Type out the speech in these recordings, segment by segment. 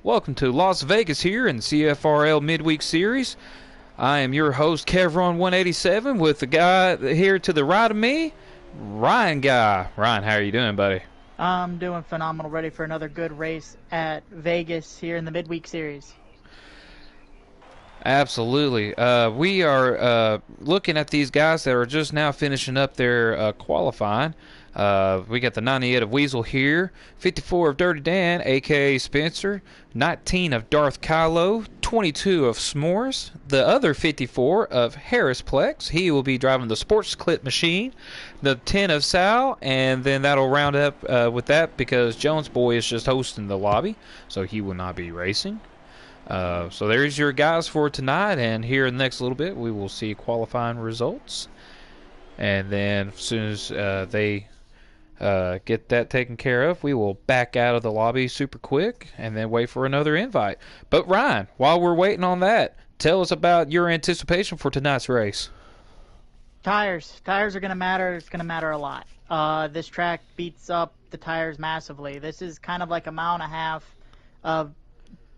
Welcome to Las Vegas here in the CFRL Midweek Series. I am your host, Kevron187, with the guy here to the right of me, Ryan Guy. Ryan, how are you doing, buddy? I'm doing phenomenal, ready for another good race at Vegas here in the Midweek Series. Absolutely. We are looking at these guys that are just now finishing up their qualifying. We got the 98 of Weasel here, 54 of Dirty Dan, a.k.a. Spencer, 19 of Darth Kylo, 22 of S'mores, the other 54 of Harris Plex. He will be driving the Sports Clip machine, the 10 of Sal, and then that'll round up with that because Jones Boy is just hosting the lobby, so he will not be racing. So there's your guys for tonight, and here in the next little bit we will see qualifying results. And then as soon as they get that taken care of, we will back out of the lobby super quick and then wait for another invite. But Ryan, while we're waiting on that, tell us about your anticipation for tonight's race. Tires are going to matter. It's going to matter a lot. This track beats up the tires massively. This is kind of like a mile and a half of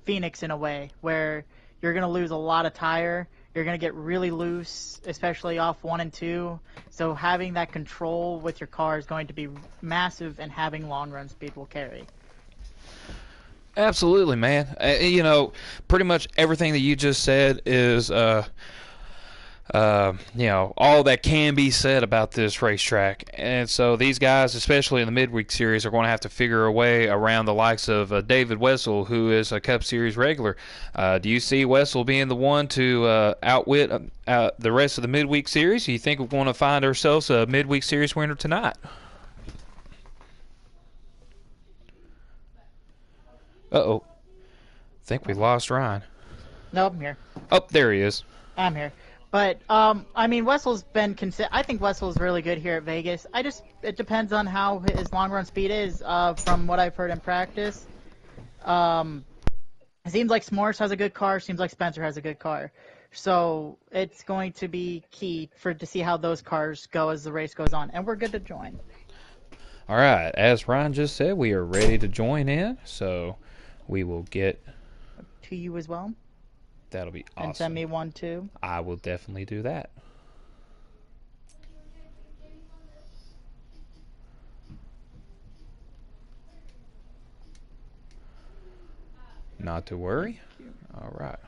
Phoenix in a way, where you're going to lose a lot of tire. You're going to get really loose, especially off 1 and 2. So having that control with your car is going to be massive, and having long run speed will carry. Absolutely, man. You know, pretty much everything that you just said is you know, all that can be said about this racetrack. And so these guys, especially in the Midweek Series, are going to have to figure a way around the likes of David Wessel, who is a Cup Series regular. Do you see Wessel being the one to outwit the rest of the Midweek Series? Do you think we're going to find ourselves a Midweek Series winner tonight? Uh-oh. I think we lost Ryan. No, I'm here. Oh, there he is. I'm here. But, I mean, Wessel's been I think Wessel's really good here at Vegas. It depends on how his long run speed is, from what I've heard in practice. It seems like S'mores has a good car, seems like Spencer has a good car. So it's going to be key to see how those cars go as the race goes on. And we're good to join. All right, as Ryan just said, we are ready to join in, so we will get to you as well. That'll be awesome. And send me one too. I will definitely do that. Not to worry. All right.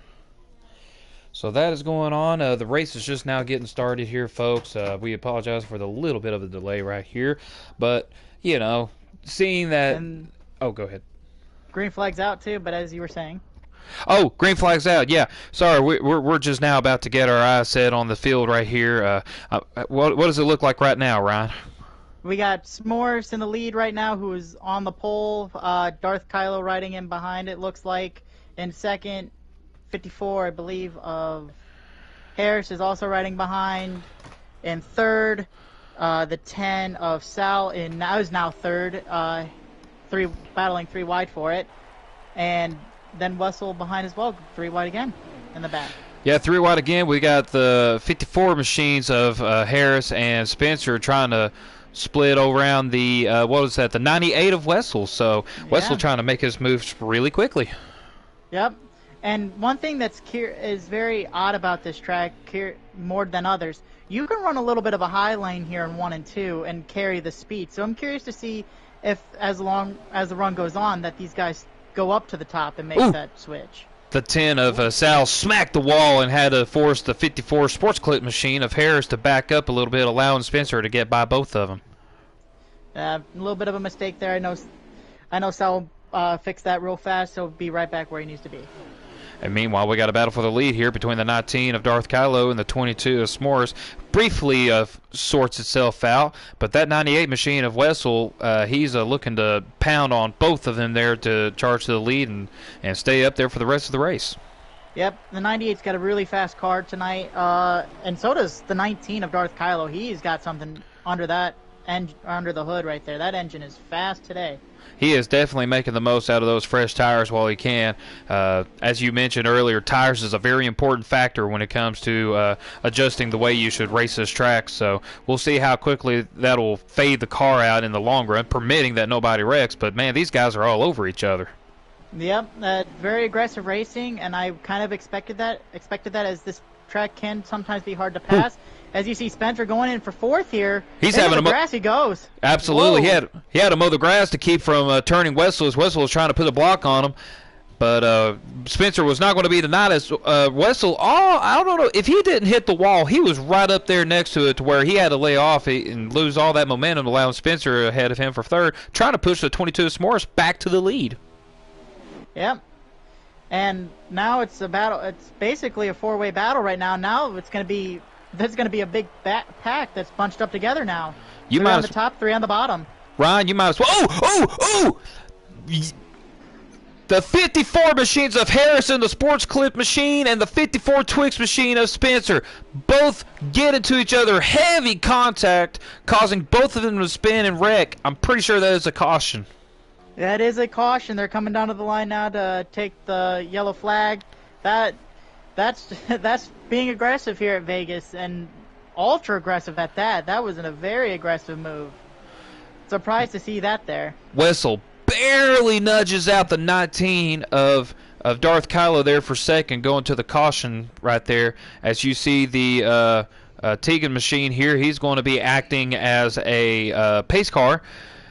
So that is going on. The race is just now getting started here, folks. We apologize for the little bit of a delay right here. But, you know, seeing that... Oh, go ahead. Green flag's out too, but as you were saying... Oh, green flag's out. Yeah, sorry. We're just now about to get our eyes set on the field right here. What does it look like right now, Ryan? We got S'mores in the lead right now, who is on the pole. Darth Kylo riding in behind, it looks like. In second, 54, I believe, of Harris is also riding behind. In third, the 10 of Sal is now third, battling 3 wide for it. And then Wessel behind as well, 3 wide again in the back. Yeah, 3 wide again. We got the 54 machines of Harris and Spencer trying to split around the, the 98 of Wessel. So Wessel trying to make his moves really quickly. Yep. And one thing is very odd about this track, more than others, you can run a little bit of a high lane here in 1 and 2 and carry the speed. So I'm curious to see if, as long as the run goes on, that these guys go up to the top and make that switch. The 10 of Sal smacked the wall and had to force the 54 Sports Clip machine of Harris to back up a little bit, allowing Spencer to get by both of them. A little bit of a mistake there. I know Sal fixed that real fast, so be right back where he needs to be. And meanwhile, we got a battle for the lead here between the 19 of Darth Kylo and the 22 of S'mores. Briefly sorts itself out, but that 98 machine of Wessel, he's looking to pound on both of them there to charge to the lead and stay up there for the rest of the race. Yep, the 98's got a really fast car tonight, and so does the 19 of Darth Kylo. He's got something under the hood right there. That engine is fast today. He is definitely making the most out of those fresh tires while he can. As you mentioned earlier, tires is a very important factor when it comes to adjusting the way you should race this track. So we'll see how quickly that'll fade the car out in the long run, permitting that nobody wrecks. But, man, these guys are all over each other. Yep, very aggressive racing, and I kind of expected that. As this track can sometimes be hard to pass. As you see, Spencer going in for fourth here. He's Into having the a grass. He goes. absolutely. Whoa. He had to mow the grass to keep from turning Wessel. As Wessel was trying to put a block on him, but Spencer was not going to be denied. As Wessel, I don't know if he didn't hit the wall. He was right up there next to it, to where he had to lay off and lose all that momentum, allowing Spencer ahead of him for third, trying to push the 22 S'mores back to the lead. Yep. And now it's a battle. It's basically a four-way battle right now. Now there's going to be a big pack that's bunched up together now. You three might on the top, three on the bottom. Ryan, you might as well. Oh! The 54 machines of Harrison, the Sports Clip machine, and the 54 Twix machine of Spencer both get into each other. Heavy contact, causing both of them to spin and wreck. I'm pretty sure that is a caution. That is a caution. They're coming down to the line now to take the yellow flag. That's being aggressive here at Vegas, and ultra aggressive at that. That was a very aggressive move. Surprised to see that there. Wessel barely nudges out the 19 of Darth Kylo there for second, going to the caution right there. As you see the Tegan machine here, he's going to be acting as a pace car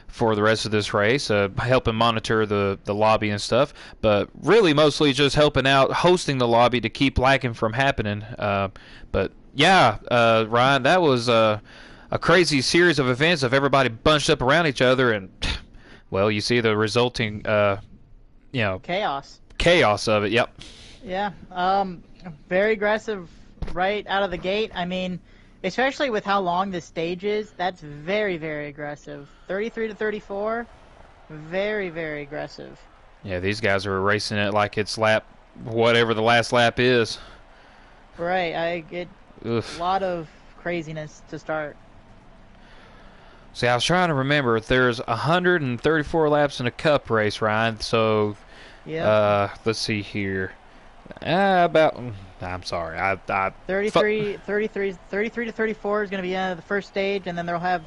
for the rest of this race, helping monitor the lobby and stuff, but really mostly just helping out, hosting the lobby to keep lacking from happening. But yeah, Ryan, that was a crazy series of events of everybody bunched up around each other, and well, you see the resulting chaos of it. Yep. Yeah. Very aggressive right out of the gate. I mean, especially with how long this stage is, that's very, very aggressive. 33 to 34, very, very aggressive. Yeah, these guys are racing it like it's whatever the last lap is. Right, I get a lot of craziness to start. See, I was trying to remember. There's 134 laps in a cup race, Ryan. So, let's see here. I'm sorry. 33 to 34 is going to be the first stage, and then they'll have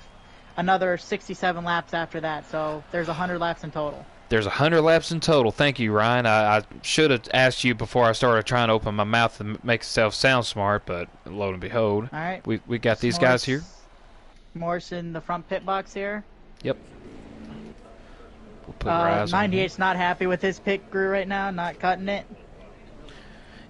another 67 laps after that. So there's 100 laps in total. There's 100 laps in total. Thank you, Ryan. I should have asked you before I started trying to open my mouth and make myself sound smart, but lo and behold, all right, we got these guys here. Morse in the front pit box here. Yep. We'll put our eyes on 98's not happy with his pit crew right now, not cutting it.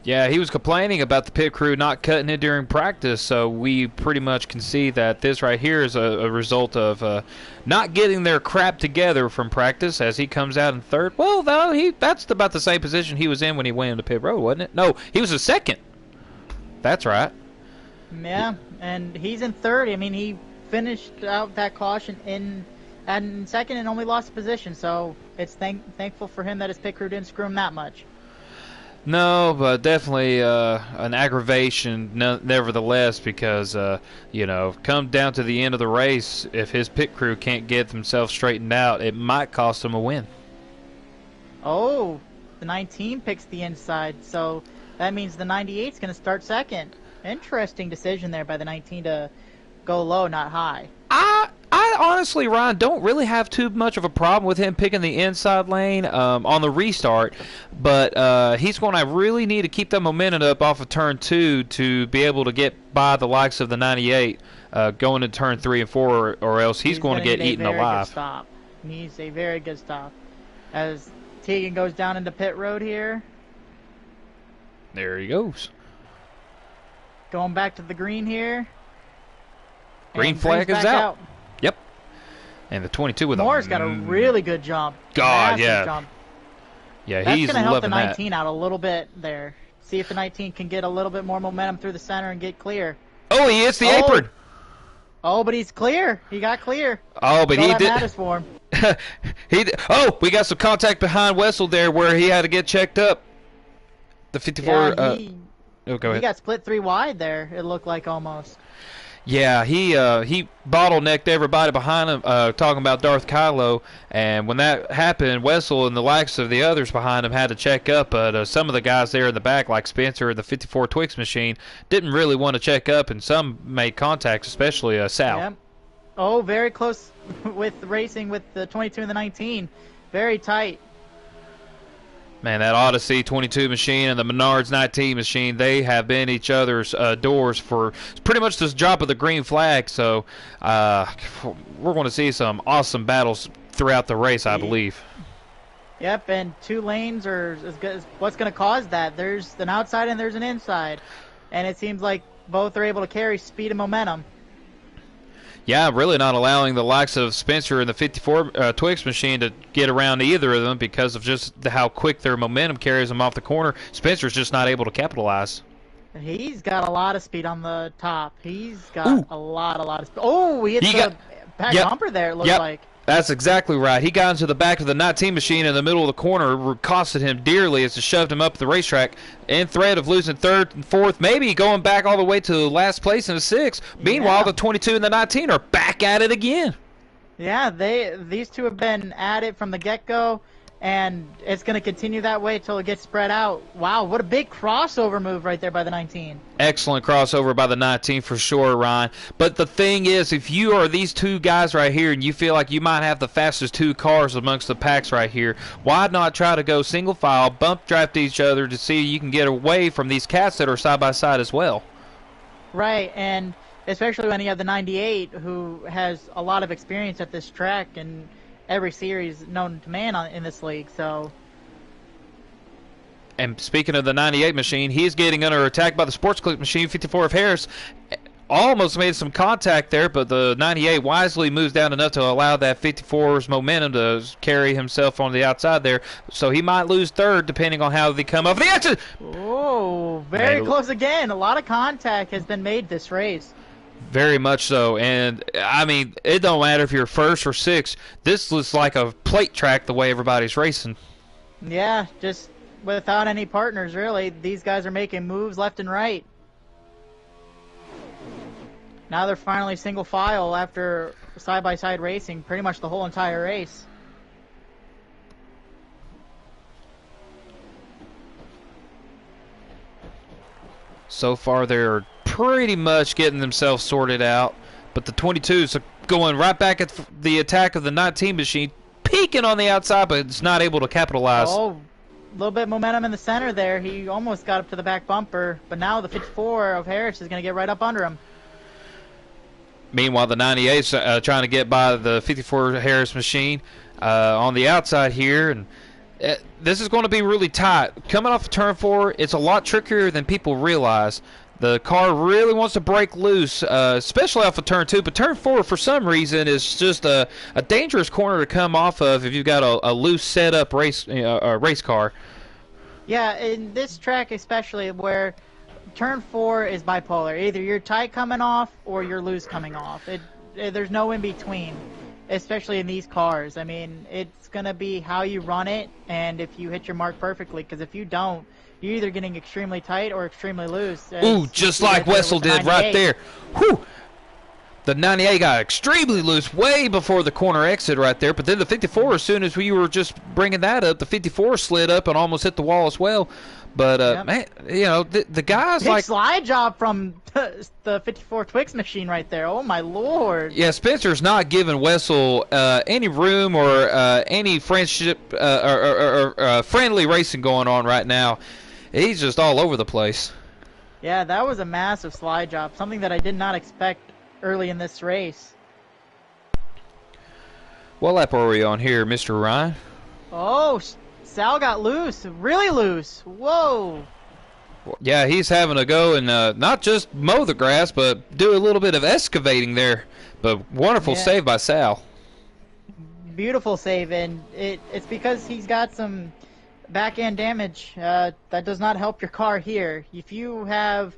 Yeah, he was complaining about the pit crew not cutting it during practice, so we pretty much can see that this right here is a result of not getting their crap together from practice as he comes out in third. Well, that's about the same position he was in when he went into pit road, wasn't it? No, he was a second. That's right. Yeah, and he's in third. I mean, he finished out that caution in second and only lost a position, so it's thankful for him that his pit crew didn't screw him that much. No, but definitely an aggravation nevertheless, because come down to the end of the race, if his pit crew can't get themselves straightened out, it might cost him a win. Oh, the 19 picks the inside, so that means the 98's going to start second. Interesting decision there by the 19 to go low, not high. I honestly, Ryan, don't really have too much of a problem with him picking the inside lane on the restart, but he's going to really need to keep that momentum up off of turn 2 to be able to get by the likes of the 98 going to turn 3 and 4, or else he's going to get eaten alive. Stop. He needs a very good stop. As Tegan goes down into pit road here. There he goes. Going back to the green here. Green flag is out. Yep. And the 22 with Moore's got a really good jump. God, massive yeah. Jump. Yeah, That's he's going to help the loving 19 out a little bit there. See if the 19 can get a little bit more momentum through the center and get clear. Oh, he hits the apron. Oh, but he's clear. He got clear. Oh, but he did. Matters for him. Oh, we got some contact behind Wessel there where he had to get checked up. The 54. Yeah, go ahead. He got split 3 wide there. It looked like almost. Yeah, he bottlenecked everybody behind him, talking about Darth Kylo, and when that happened, Wessel and the likes of the others behind him had to check up, but some of the guys there in the back, like Spencer and the 54 Twix machine, didn't really want to check up, and some made contact, especially Sal. Yep. Oh, very close with racing with the 22 and the 19. Very tight. Man, that Odyssey 22 machine and the Menards 19 machine, they have been each other's doors for pretty much this drop of the green flag. So we're going to see some awesome battles throughout the race, I believe. Yep, and 2 lanes are as good as what's going to cause that. There's an outside and there's an inside. And it seems like both are able to carry speed and momentum. Yeah, really not allowing the likes of Spencer and the 54 Twix machine to get around either of them because of just how quick their momentum carries them off the corner. Spencer's just not able to capitalize. He's got a lot of speed on the top. He's got a lot of speed. Oh, he hit the back bumper there, it looks like. That's exactly right. He got into the back of the 19 machine in the middle of the corner, costed him dearly as it shoved him up the racetrack in threat of losing 3rd and 4th, maybe going back all the way to last place in the 6th. Meanwhile, the 22 and the 19 are back at it again. Yeah, these two have been at it from the get-go, and it's going to continue that way until it gets spread out. Wow, what a big crossover move right there by the 19. Excellent crossover by the 19 for sure, Ryan. But the thing is, if you are these 2 guys right here and you feel like you might have the fastest 2 cars amongst the packs right here, why not try to go single file, bump draft each other to see you can get away from these cats that are side by side as well? Right, and especially when you have the 98 who has a lot of experience at this track and every series known to man in this league. So, and speaking of the 98 machine, he's getting under attack by the Sports Click machine. 54 of Harris almost made some contact there, but the 98 wisely moves down enough to allow that 54's momentum to carry himself on the outside there. So he might lose 3rd depending on how they come off the exit. Oh, very close again. A lot of contact has been made this race. Very much so, and I mean, it don't matter if you're 1st or 6th. This looks like a plate track the way everybody's racing. Yeah, just without any partners, really. These guys are making moves left and right. Now they're finally single file after side-by-side racing pretty much the whole entire race. So far, they're pretty much getting themselves sorted out, but the 22s are going right back at the attack of the 19 machine, peeking on the outside, but it's not able to capitalize. Oh, a little bit of momentum in the center there. He almost got up to the back bumper, but now the 54 of Harris is going to get right up under him. Meanwhile, the 98's trying to get by the 54 Harris machine on the outside here, and this is going to be really tight. Coming off of turn 4, it's a lot trickier than people realize. The car really wants to break loose, especially off of turn 2, but turn 4, for some reason, is just a dangerous corner to come off of if you've got a loose setup race car. Yeah, in this track especially, where turn 4 is bipolar. Either you're tight coming off or you're loose coming off. There's no in between, especially in these cars. I mean, it's going to be how you run it and if you hit your mark perfectly, because if you don't, you're either getting extremely tight or extremely loose. Ooh, just like Wessel did right there. Whew! The 98 got extremely loose way before the corner exit right there, but then the 54, as soon as we were just bringing that up, the 54 slid up and almost hit the wall as well. But, man, you know, the guys big slide job from the 54 Twix machine right there. Oh, my Lord. Yeah, Spencer's not giving Wessel any room or any friendship or friendly racing going on right now. He's just all over the place. Yeah, that was a massive slide job, something that I did not expect early in this race. What lap are we on here, Mr. Ryan? Oh, Sal got loose, really loose. Whoa. Yeah, he's having to go and not just mow the grass, but do a little bit of excavating there. But wonderful save by Sal. Beautiful save, and it's because he's got some back-end damage. That does not help your car here. If you have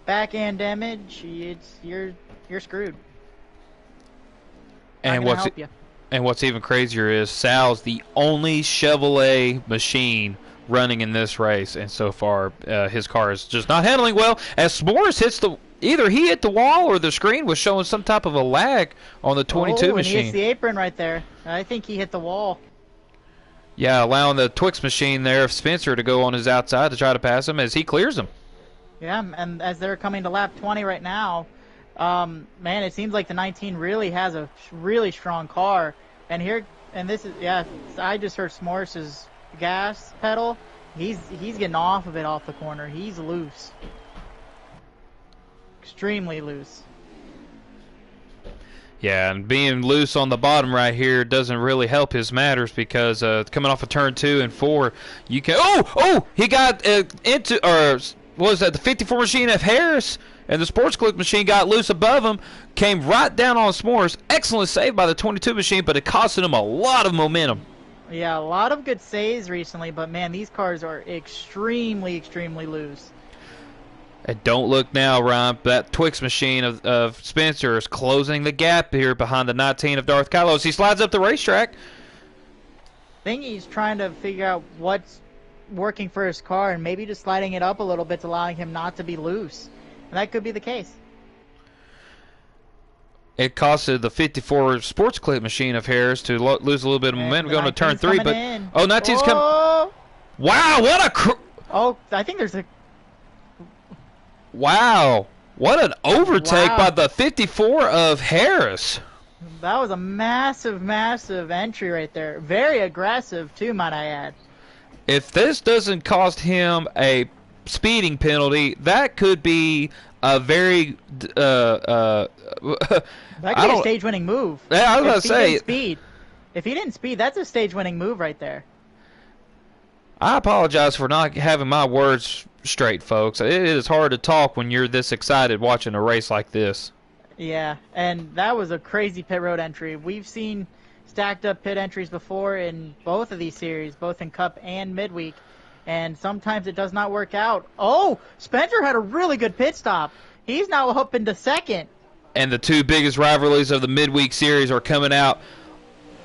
back-end damage, you're screwed. And what's even crazier is Sal's the only Chevrolet machine running in this race, and so far his car is just not handling well. As S'mores hits either he hit the wall or the screen was showing some type of a lag on the 22 machine. And he hits the apron right there. I think he hit the wall. Yeah, allowing the Twix machine there of Spencer to go on his outside to try to pass him as he clears him. Yeah, and as they're coming to lap 20 right now, man, it seems like the 19 really has a really strong car. And this is, I just heard S'mores' gas pedal, He's getting off of it off the corner. He's loose. Extremely loose. Yeah, and being loose on the bottom right here doesn't really help his matters because coming off of turn 2 and 4, you can. Oh! He got into, or what was that? The 54 machine of Harris, and the Sports Click machine got loose above him, came right down on S'mores. Excellent save by the 22 machine, but it costed him a lot of momentum. Yeah, a lot of good saves recently, but man, these cars are extremely, extremely loose. And don't look now, Ryan. That Twix machine of Spencer is closing the gap here behind the 19 of Darth Kylo as he slides up the racetrack. I think he's trying to figure out what's working for his car and maybe just sliding it up a little bit, allowing him not to be loose. And that could be the case. It costed the 54 Sports Clip machine of Harris to lose a little bit of momentum going to turn 3. But in. Oh, 19's coming. Wow, what a... Oh, I think there's a... Wow, what an overtake by the 54 of Harris. That was a massive, massive entry right there. Very aggressive, too, might I add. If this doesn't cost him a speeding penalty, that could be a very... that could be a stage-winning move. Yeah, I was going to say... If he didn't speed, that's a stage-winning move right there. I apologize for not having my words straight, folks. It is hard to talk when you're this excited watching a race like this. Yeah, and that was a crazy pit road entry. We've seen stacked up pit entries before in both of these series, both in Cup and Midweek, and sometimes it does not work out. Oh, Spencer had a really good pit stop. He's now up into second. And the two biggest rivalries of the Midweek series are coming out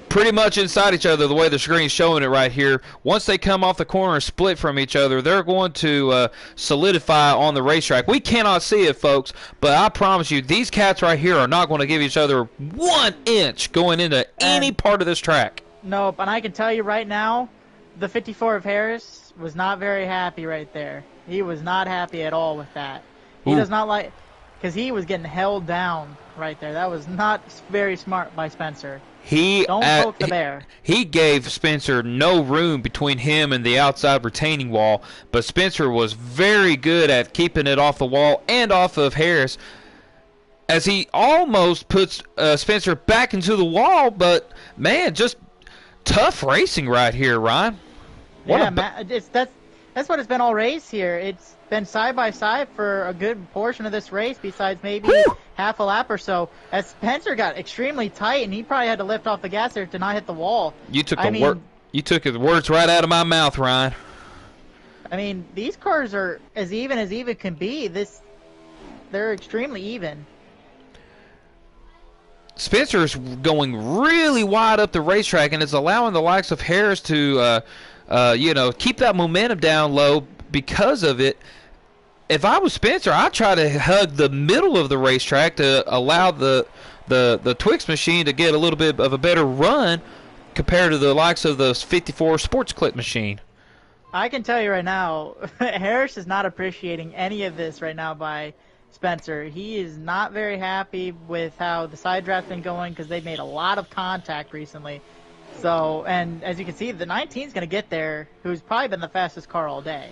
pretty much inside each other, the way the screen's showing it right here. Once they come off the corner and split from each other, they're going to solidify on the racetrack. We cannot see it, folks, but I promise you, these cats right here are not going to give each other 1 inch going into any part of this track. Nope, and I can tell you right now, the 54 of Harris was not very happy right there. He was not happy at all with that. He does not like, because he was getting held down right there. That was not very smart by Spencer. Don't poke the bear. He gave Spencer no room between him and the outside retaining wall, but Spencer was very good at keeping it off the wall and off of Harris as he almost puts Spencer back into the wall, but man, just tough racing right here, Ryan. That's what it's been all race here. It's been side by side for a good portion of this race, besides maybe half a lap or so. As Spencer got extremely tight, and he probably had to lift off the gas there to not hit the wall. You took the words right out of my mouth, Ryan. I mean, these cars are as even can be. They're extremely even. Spencer's going really wide up the racetrack, and it's allowing the likes of Harris to, keep that momentum down low because of it. If I was Spencer, I'd try to hug the middle of the racetrack to allow the Twix machine to get a little bit of a better run compared to the likes of the 54 Sports Clip machine. I can tell you right now, Harris is not appreciating any of this right now by Spencer. He is not very happy with how the side draft's been going because they've made a lot of contact recently. So, and as you can see, the 19 is going to get there, who's probably been the fastest car all day.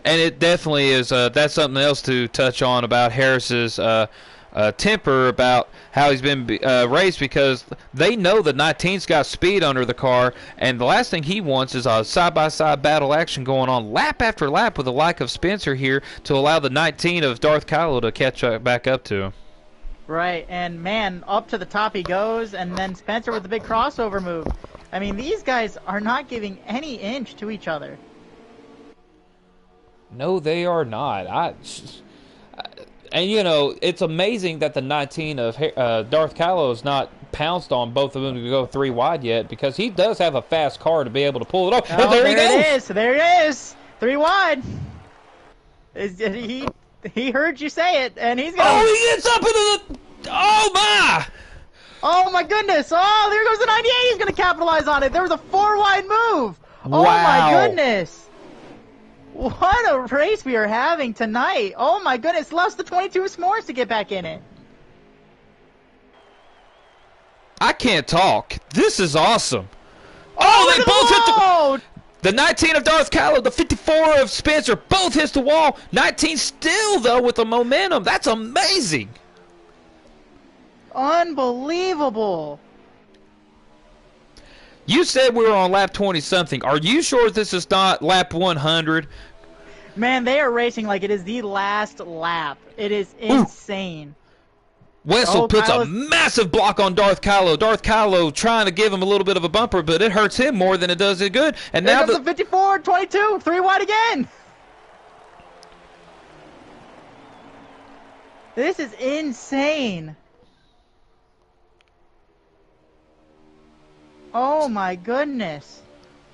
And it definitely is. That's something else to touch on about Harris's temper about how he's been raced, because they know the 19's got speed under the car, and the last thing he wants is a side-by-side battle action going on lap after lap with the like of Spencer here to allow the 19 of Darth Kylo to catch back up to him. Right, and man, up to the top he goes, and then Spencer with the big crossover move. I mean, these guys are not giving any inch to each other. No, they are not. And, you know, it's amazing that the 19 of Darth Kylo is not pounced on both of them to go 3 wide yet, because he does have a fast car to be able to pull it off. Oh, there he goes. There it is. 3 wide. He heard you say it, and he's going to... Oh, he gets up into the... Oh, my! Oh, my goodness. Oh, there goes the 98. He's going to capitalize on it. There was a 4-wide move. Wow. Oh, my goodness. What a race we are having tonight. Oh, my goodness. Lost the 22 S'mores to get back in it. I can't talk. This is awesome. Oh, they both hit the 19 of Darth Kylo, the 54 54 of Spencer both hits the wall. 19 still, though, with the momentum. That's amazing. Unbelievable. You said we were on lap 20-something. Are you sure this is not lap 100? Man, they are racing like it is the last lap. It is insane. Wessel puts a massive block on Darth Kylo. Darth Kylo trying to give him a little bit of a bumper, but it hurts him more than it does it good. And now the 54, 22, 3 wide again. This is insane. Oh my goodness.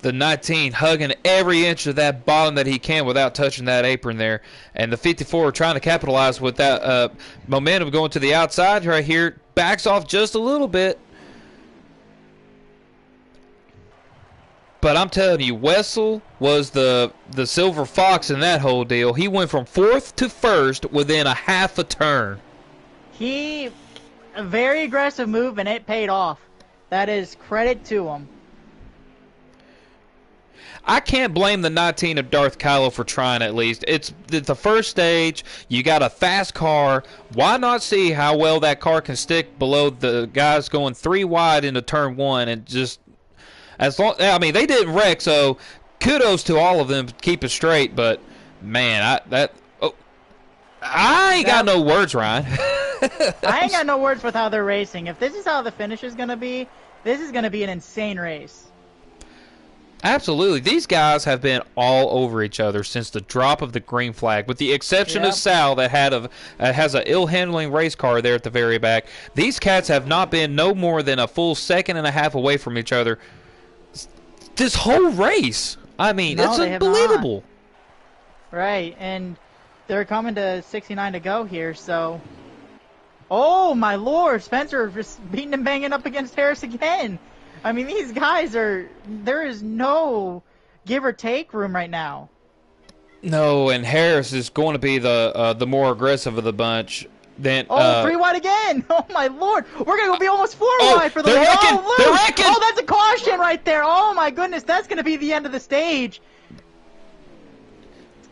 The 19 hugging every inch of that bottom that he can without touching that apron there. And the 54 trying to capitalize with that momentum going to the outside right here. Backs off just a little bit. But I'm telling you, Wessel was the silver fox in that whole deal. He went from 4th to 1st within a half a turn. A very aggressive move, and it paid off. That is credit to him. I can't blame the 19 of Darth Kylo for trying at least. It's the first stage. You got a fast car. Why not see how well that car can stick below the guys going 3 wide into turn 1 and just as long. I mean, they didn't wreck, so kudos to all of them to keep it straight. But man, I ain't got no words, Ryan. I ain't got no words with how they're racing. If this is how the finish is gonna be, this is gonna be an insane race. Absolutely. These guys have been all over each other since the drop of the green flag, with the exception of Sal that has an ill-handling race car there at the very back. These cats have not been no more than a full second and a half away from each other this whole race. I mean, it's unbelievable. Right, and they're coming to 69 to go here, so... Oh, my lord, Spencer just beating and banging up against Harris again. I mean, these guys are... There is no give or take room right now. No, and Harris is going to be the more aggressive of the bunch. Then 3 wide again! Oh my lord! We're gonna be almost 4 wide for the they're wrecking! They're loose! wrecking! Oh, that's a caution right there! Oh my goodness, that's gonna be the end of the stage.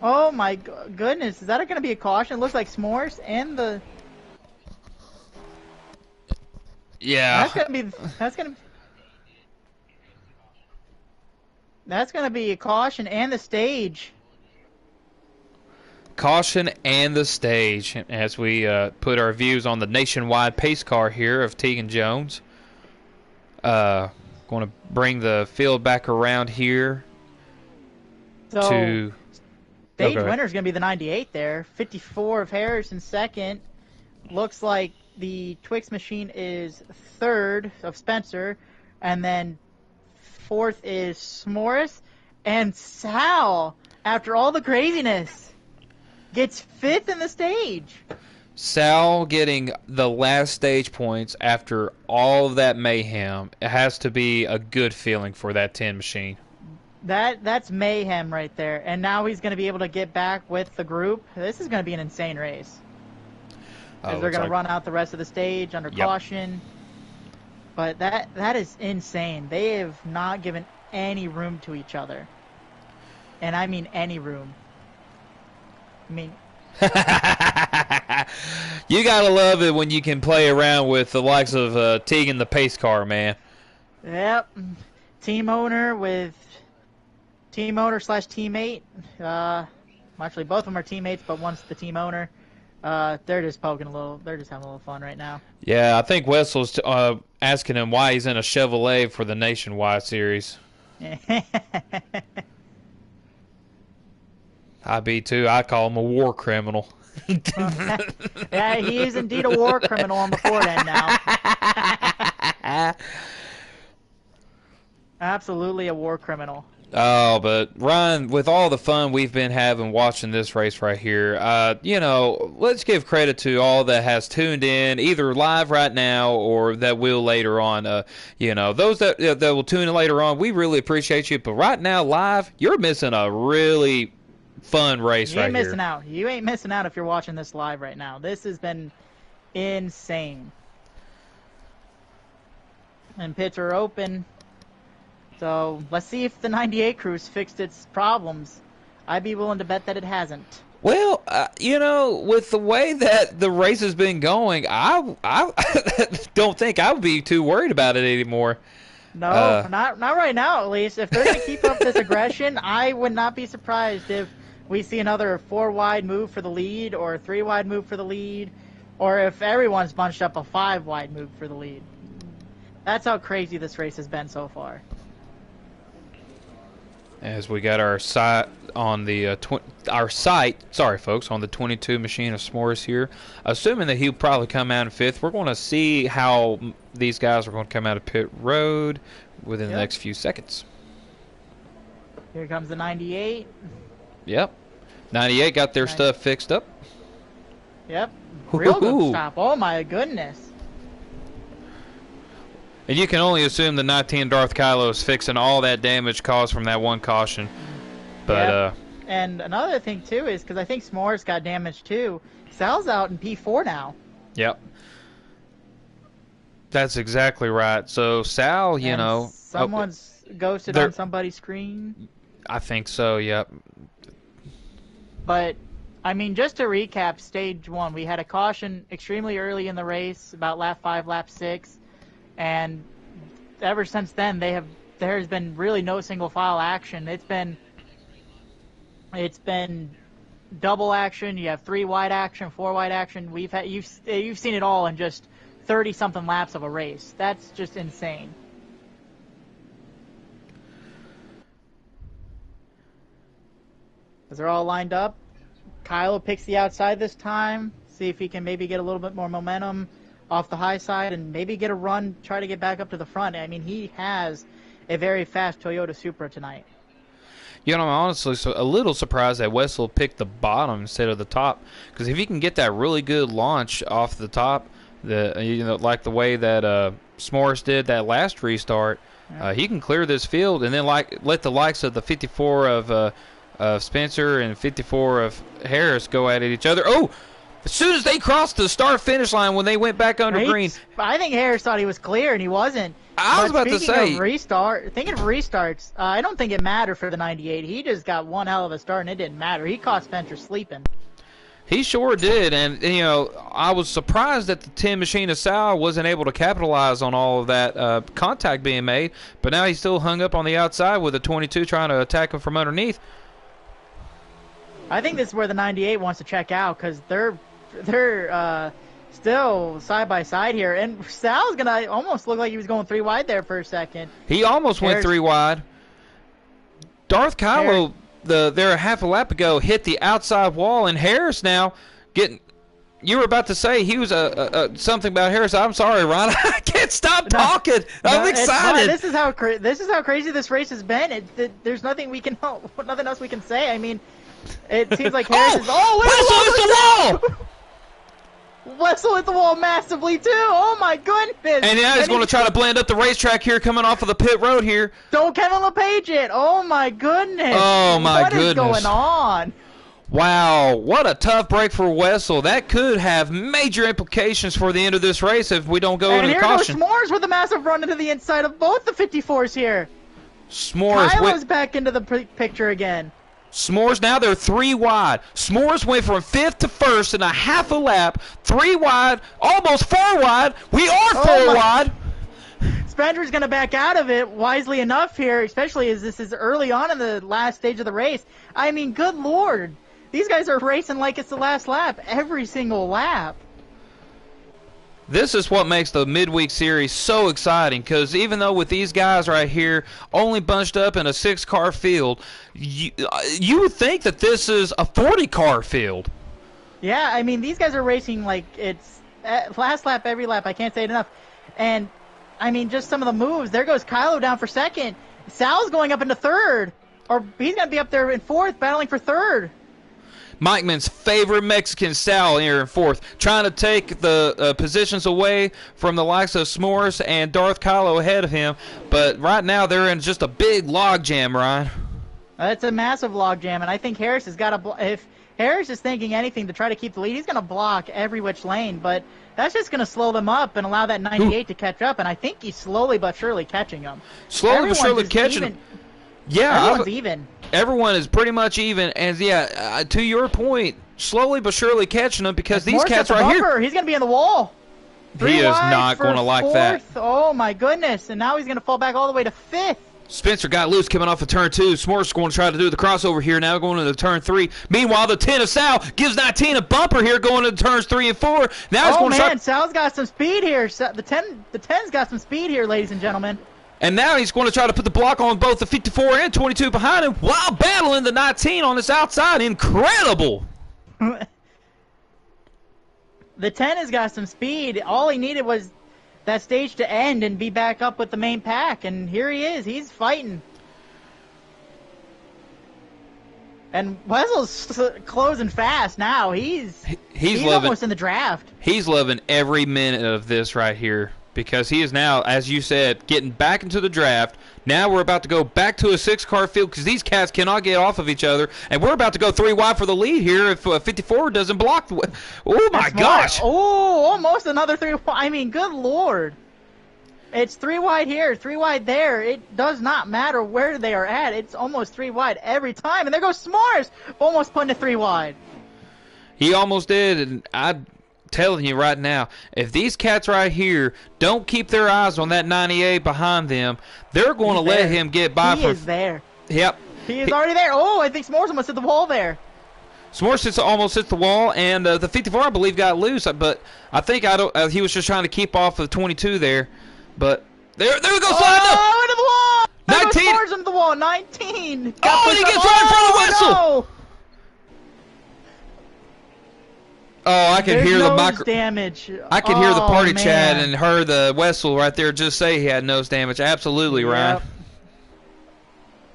Oh my goodness, is that gonna be a caution? It looks like S'mores and the... Yeah. That's gonna be a caution and the stage. Caution and the stage as we put our views on the nationwide pace car here of Tegan Jones. Going to bring the field back around here. So, stage winner is going to be the 98 there. 54 of Harris in second. Looks like the Twix machine is third of Spencer. And then fourth is S'mores. And Sal, after all the craziness, gets fifth in the stage. Sal getting the last stage points after all of that mayhem. It has to be a good feeling for that 10 machine. That's mayhem right there. And now he's going to be able to get back with the group. This is going to be an insane race. Because they're going to run out the rest of the stage under caution. But that is insane. They have not given any room to each other. And I mean any room. I mean... You gotta love it when you can play around with the likes of Tegan the pace car, man. Yep. Team owner slash teammate. Actually, both of them are teammates, but one's the team owner. They're just having a little fun right now. Yeah, I think Wessel's asking him why he's in a Chevrolet for the Nationwide Series. I be too. I call him a war criminal. Yeah, he is indeed a war criminal on the Ford end now. Absolutely a war criminal. Oh, but Ryan, with all the fun we've been having watching this race right here, let's give credit to all that has tuned in, either live right now or that will later on. Those that will tune in later on, we really appreciate you. But right now, live, you're missing a really fun race right here. You ain't missing out. You ain't missing out if you're watching this live right now. This has been insane. And pits are open. So let's see if the 98 crew's fixed its problems. I'd be willing to bet that it hasn't. Well, you know, with the way that the race has been going, I don't think I would be too worried about it anymore. No, not right now, at least. If they're going to keep up this aggression, I would not be surprised if we see another 4-wide move for the lead, or a 3-wide move for the lead, or if everyone's bunched up a 5-wide move for the lead. That's how crazy this race has been so far. As we got our sight on the sorry folks, on the 22 machine of S'mores here, assuming that he'll probably come out in 5th. We're going to see how these guys are going to come out of pit road within the next few seconds. Here comes the 98. Yep, 98 got their stuff fixed up. Yep, real good stop. Oh my goodness. And you can only assume the 19 Darth Kylo is fixing all that damage caused from that one caution. But and another thing too is because I think S'mores got damaged too. Sal's out in P4 now. Yep. That's exactly right. So Sal, you know, someone's ghosted on somebody's screen. I think so. Yep. But I mean, just to recap, stage 1, we had a caution extremely early in the race, about lap 5, lap 6. And ever since then, there's been really no single file action. It's been double action. You have 3-wide action, 4-wide action. You've seen it all in just 30-something laps of a race. That's just insane. As they're all lined up, Kylo picks the outside this time. See if he can maybe get a little bit more momentum off the high side and maybe get a run, try to get back up to the front. I mean, he has a very fast Toyota Supra tonight. You know, I'm honestly a little surprised that Wessel picked the bottom instead of the top, because if he can get that really good launch off the top, like the way that S'mores did that last restart, he can clear this field and then let the likes of the 54 of Spencer and 54 of Harris go at it each other. Oh! As soon as they crossed the start-finish line, when they went back under green, I think Harris thought he was clear, and he wasn't. I was about to say. Thinking of restarts, I don't think it mattered for the 98. He just got one hell of a start, and it didn't matter. He caught Spencer sleeping. He sure did, and you know, I was surprised that the 10 machine of Sal wasn't able to capitalize on all of that contact being made. But now he's still hung up on the outside with a 22 trying to attack him from underneath. I think this is where the 98 wants to check out, because they're still side by side here, and Sal's gonna almost look like he was going 3-wide there for a second. He almost went 3-wide. Darth Kylo, there a half a lap ago, hit the outside wall, and Harris now getting. You were about to say he was something about Harris. I'm sorry, Ron. I can't stop talking. I'm excited. This is how crazy this race has been. There's nothing nothing else we can say. I mean, it seems like Harris is. Oh, Wessel hit the wall! Wessel hit the wall massively too. Oh my goodness! And now he's going to try to blend up the racetrack here, coming off of the pit road here. Don't Kevin LePage it! Oh my goodness! Oh my goodness! What is going on? Wow, what a tough break for Wessel. That could have major implications for the end of this race if we don't go into the caution. And here goes S'mores with a massive run into the inside of both the 54s here. S'mores Kylo's back into the picture again. S'mores, now they're 3-wide. S'mores went from 5th to 1st in a half a lap. 3-wide, almost 4-wide. We are 4-wide. Spencer's going to back out of it wisely enough here, especially as this is early on in the last stage of the race. I mean, good Lord. These guys are racing like it's the last lap, every single lap. This is what makes the midweek series so exciting, because even though with these guys right here only bunched up in a 6-car field, you would think that this is a 40-car field. Yeah, I mean, these guys are racing like it's last lap, every lap. I can't say it enough. And, I mean, just some of the moves. There goes Kylo down for 2nd. Sal's going up into 3rd. Or he's going to be up there in 4th, battling for 3rd. Mike Man's favorite Mexican, Sal, here in 4th, trying to take the positions away from the likes of S'mores and Darth Kylo ahead of him. But right now they're in just a big log jam, Ryan. It's a massive log jam, and I think Harris has got to. If Harris is thinking anything to try to keep the lead, he's going to block every which lane. But that's just going to slow them up and allow that 98 to catch up. And I think he's slowly but surely catching them. Slowly but surely catching them. Yeah, everyone's even. everyone is pretty much even. And yeah, to your point, slowly but surely catching them because these cats right here. He's going to be in the wall. He is not going to like that. Oh my goodness! And now he's going to fall back all the way to 5th. Spencer got loose coming off of turn 2. S'more's going to try to do the crossover here. Now going into turn 3. Meanwhile, the 10 of Sal gives 19 a bumper here going into turns 3 and 4. Now he's going to try. Sal's got some speed here. The 10's got some speed here, ladies and gentlemen. And now he's going to try to put the block on both the 54 and 22 behind him while battling the 19 on this outside. Incredible. The 10 has got some speed. All he needed was that stage to end and be back up with the main pack. And here he is. He's fighting. And Wessel's closing fast now. He's almost in the draft. He's loving every minute of this right here. Because he is now, as you said, getting back into the draft. Now we're about to go back to a 6-car field because these cats cannot get off of each other. And we're about to go 3 wide for the lead here if 54 doesn't block. Oh, my gosh. Oh, almost another 3 wide. I mean, good Lord. It's 3 wide here, 3 wide there. It does not matter where they are at. It's almost 3 wide every time. And there goes S'mores, almost putting it 3 wide. He almost did, and I'm telling you right now, if these cats right here don't keep their eyes on that 98 behind them, they're going to let him get by. He is there. Yep. He is already there. Oh, I think S'mores almost hit the wall there. S'mores almost hit the wall, and the 54, I believe, got loose. But I think he was just trying to keep off of 22 there. But there we go, sliding up. Oh, into the wall. 19. S'mores into the wall. 19. And he gets right in front of the whistle. No. Oh, I can hear the damage. I could hear the party chat and heard the Wessel right there just say he had nose damage. Absolutely, Ryan.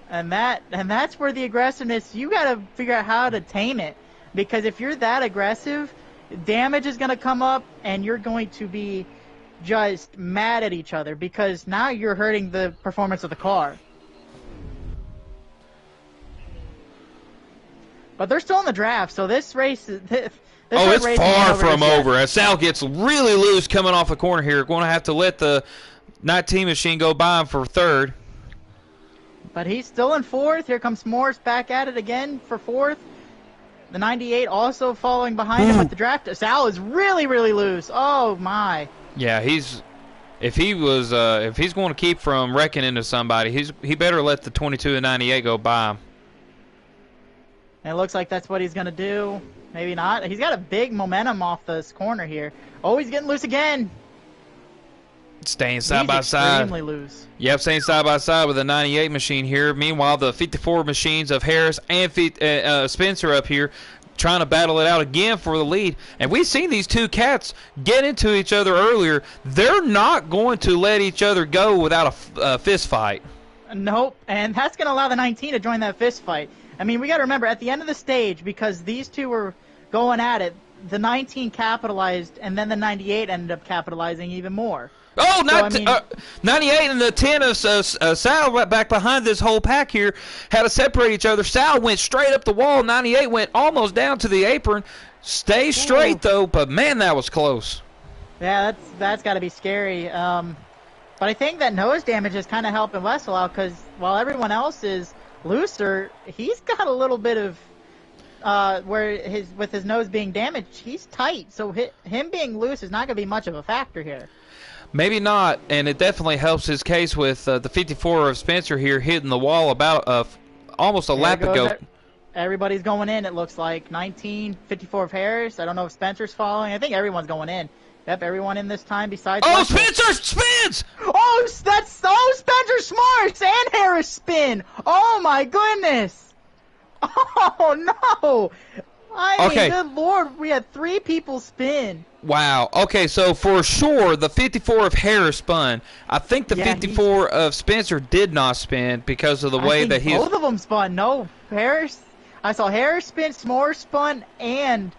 And that's where the aggressiveness, you got to figure out how to tame it, because if you're that aggressive, damage is going to come up and you're going to be just mad at each other because now you're hurting the performance of the car. But they're still in the draft, so this race is it's far from over. As Sal gets really loose coming off the corner here. Going to have to let the 19 machine go by him for 3rd. But he's still in 4th. Here comes Morris back at it again for 4th. The 98 also following behind him with the draft. Sal is really, really loose. Oh, my. Yeah, if he's going to keep from wrecking into somebody, he better let the 22 and 98 go by him. And it looks like that's what he's going to do. Maybe not. He's got a big momentum off this corner here. Oh, he's getting loose again. Staying side by side. Extremely loose. Yep, staying side by side with the 98 machine here. Meanwhile, the 54 machines of Harris and Spencer up here trying to battle it out again for the lead. And we've seen these two cats get into each other earlier. They're not going to let each other go without a fist fight. Nope, and that's going to allow the 19 to join that fist fight. I mean, we got to remember, at the end of the stage, because these two were going at it, the 19 capitalized, and then the 98 ended up capitalizing even more. Oh, 98 and the 10 of Sal back behind this whole pack here had to separate each other. Sal went straight up the wall. 98 went almost down to the apron. Stay straight, though, but, man, that was close. Yeah, that's got to be scary. But I think that nose damage is kind of helping Wessel out because while everyone else is looser, he's got a little bit of with his nose being damaged, he's tight. So him being loose is not going to be much of a factor here. Maybe not, and it definitely helps his case with the 54 of Spencer here hitting the wall about almost a lap ago. Everybody's going in, it looks like. 19, 54 of Harris. I don't know if Spencer's following. I think everyone's going in. Yep, everyone in this time besides... Oh, Spencer spins! Oh, Spencer Smarts and Harris spin! Oh, my goodness! Oh, no! I mean, good Lord, we had 3 people spin. Wow. Okay, so for sure, the 54 of Harris spun. I think the 54 of Spencer did not spin because of the way that he's... both of them spun. No, Harris... I saw Harris spin, S'mores spun, and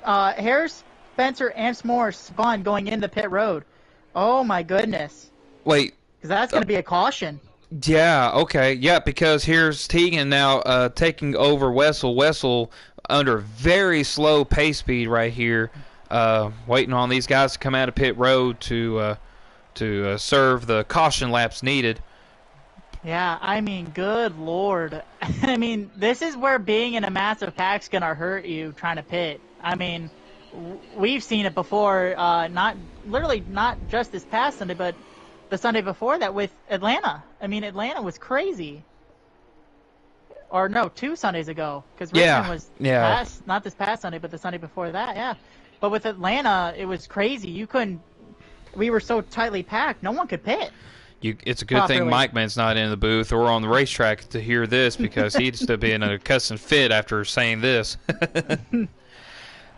Harris, Spencer, and S'mores spun going into pit road. Oh, my goodness. Wait. Because that's going to be a caution. Yeah, okay. Yeah, because here's Tegan now taking over Wessel. Wessel under very slow pace speed right here, waiting on these guys to come out of pit road to serve the caution laps needed. Yeah, I mean, good lord. I mean, this is where being in a massive pack's gonna hurt you trying to pit. I mean, we've seen it before, not literally not just this past Sunday, but the Sunday before that with Atlanta. I mean, Atlanta was crazy. Or no, 2 Sundays ago, because Richmond Yeah, was yeah. past, not this past Sunday, but the Sunday before that, yeah. But with Atlanta, it was crazy. You couldn't. We were so tightly packed, no one could pit It's a good thing properly. Mike Man's not in the booth or on the racetrack to hear this because he'd still be in a cussing fit after saying this.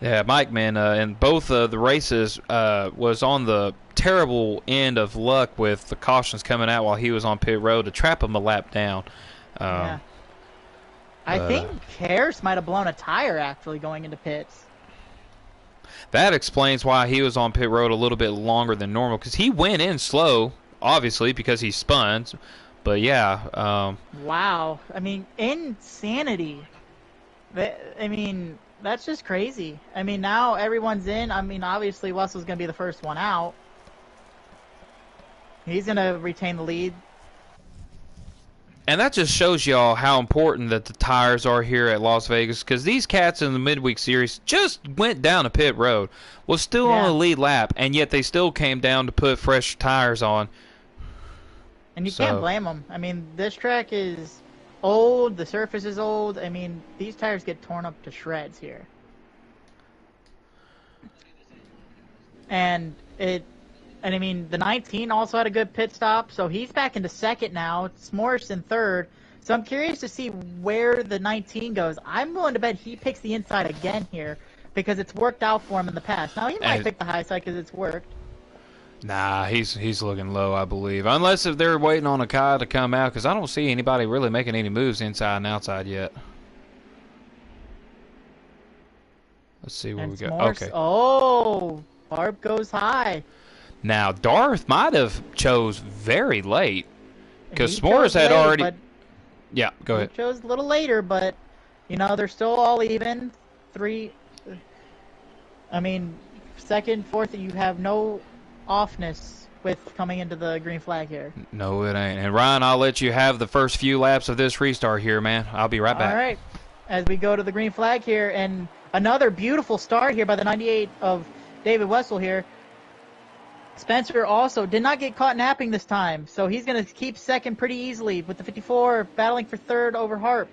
Yeah, Mike Man in both the races was on the terrible end of luck with the cautions coming out while he was on pit road to trap him a lap down. Yeah. Um, I but think Harris might have blown a tire actually going into pits. that explains why he was on pit road a little bit longer than normal because he went in slow, obviously because he spun. But yeah, Wow. I mean, insanity. I mean, that's just crazy. I mean, now everyone's in. I mean, obviously, Russell's going to be the first one out. He's going to retain the lead. and that just shows y'all how important that the tires are here at Las Vegas because these cats in the midweek series just went down a pit road, was still on Yeah. the lead lap, and yet they still came down to put fresh tires on. And you can't So blame them. I mean, this track is old. The surface is old. I mean, these tires get torn up to shreds here. And I mean, the 19 also had a good pit stop, so he's back into second now. It's Morris in third. So I'm curious to see where the 19 goes. I'm willing to bet he picks the inside again here because it's worked out for him in the past. Now he might and pick the high side because it's worked. nah, he's looking low, I believe. Unless if they're waiting on a Kai to come out, because I don't see anybody really making any moves inside and outside yet. Let's see where And we it's go. Morris. Okay. Oh, Barb goes high. Now Darth might have chose very late, because He S'mores chose had late, already. but Yeah, go he ahead. chose a little later, but you know they're still all even. Three. I mean, second, fourth, you have no offness with coming into the green flag here. No, it ain't. And Ryan, I'll let you have the first few laps of this restart here, man. I'll be right All back. right, as we go to the green flag here, and another beautiful start here by the 98 of David Wessel here. Spencer also did not get caught napping this time, so he's going to keep second pretty easily with the 54 battling for third over Harp.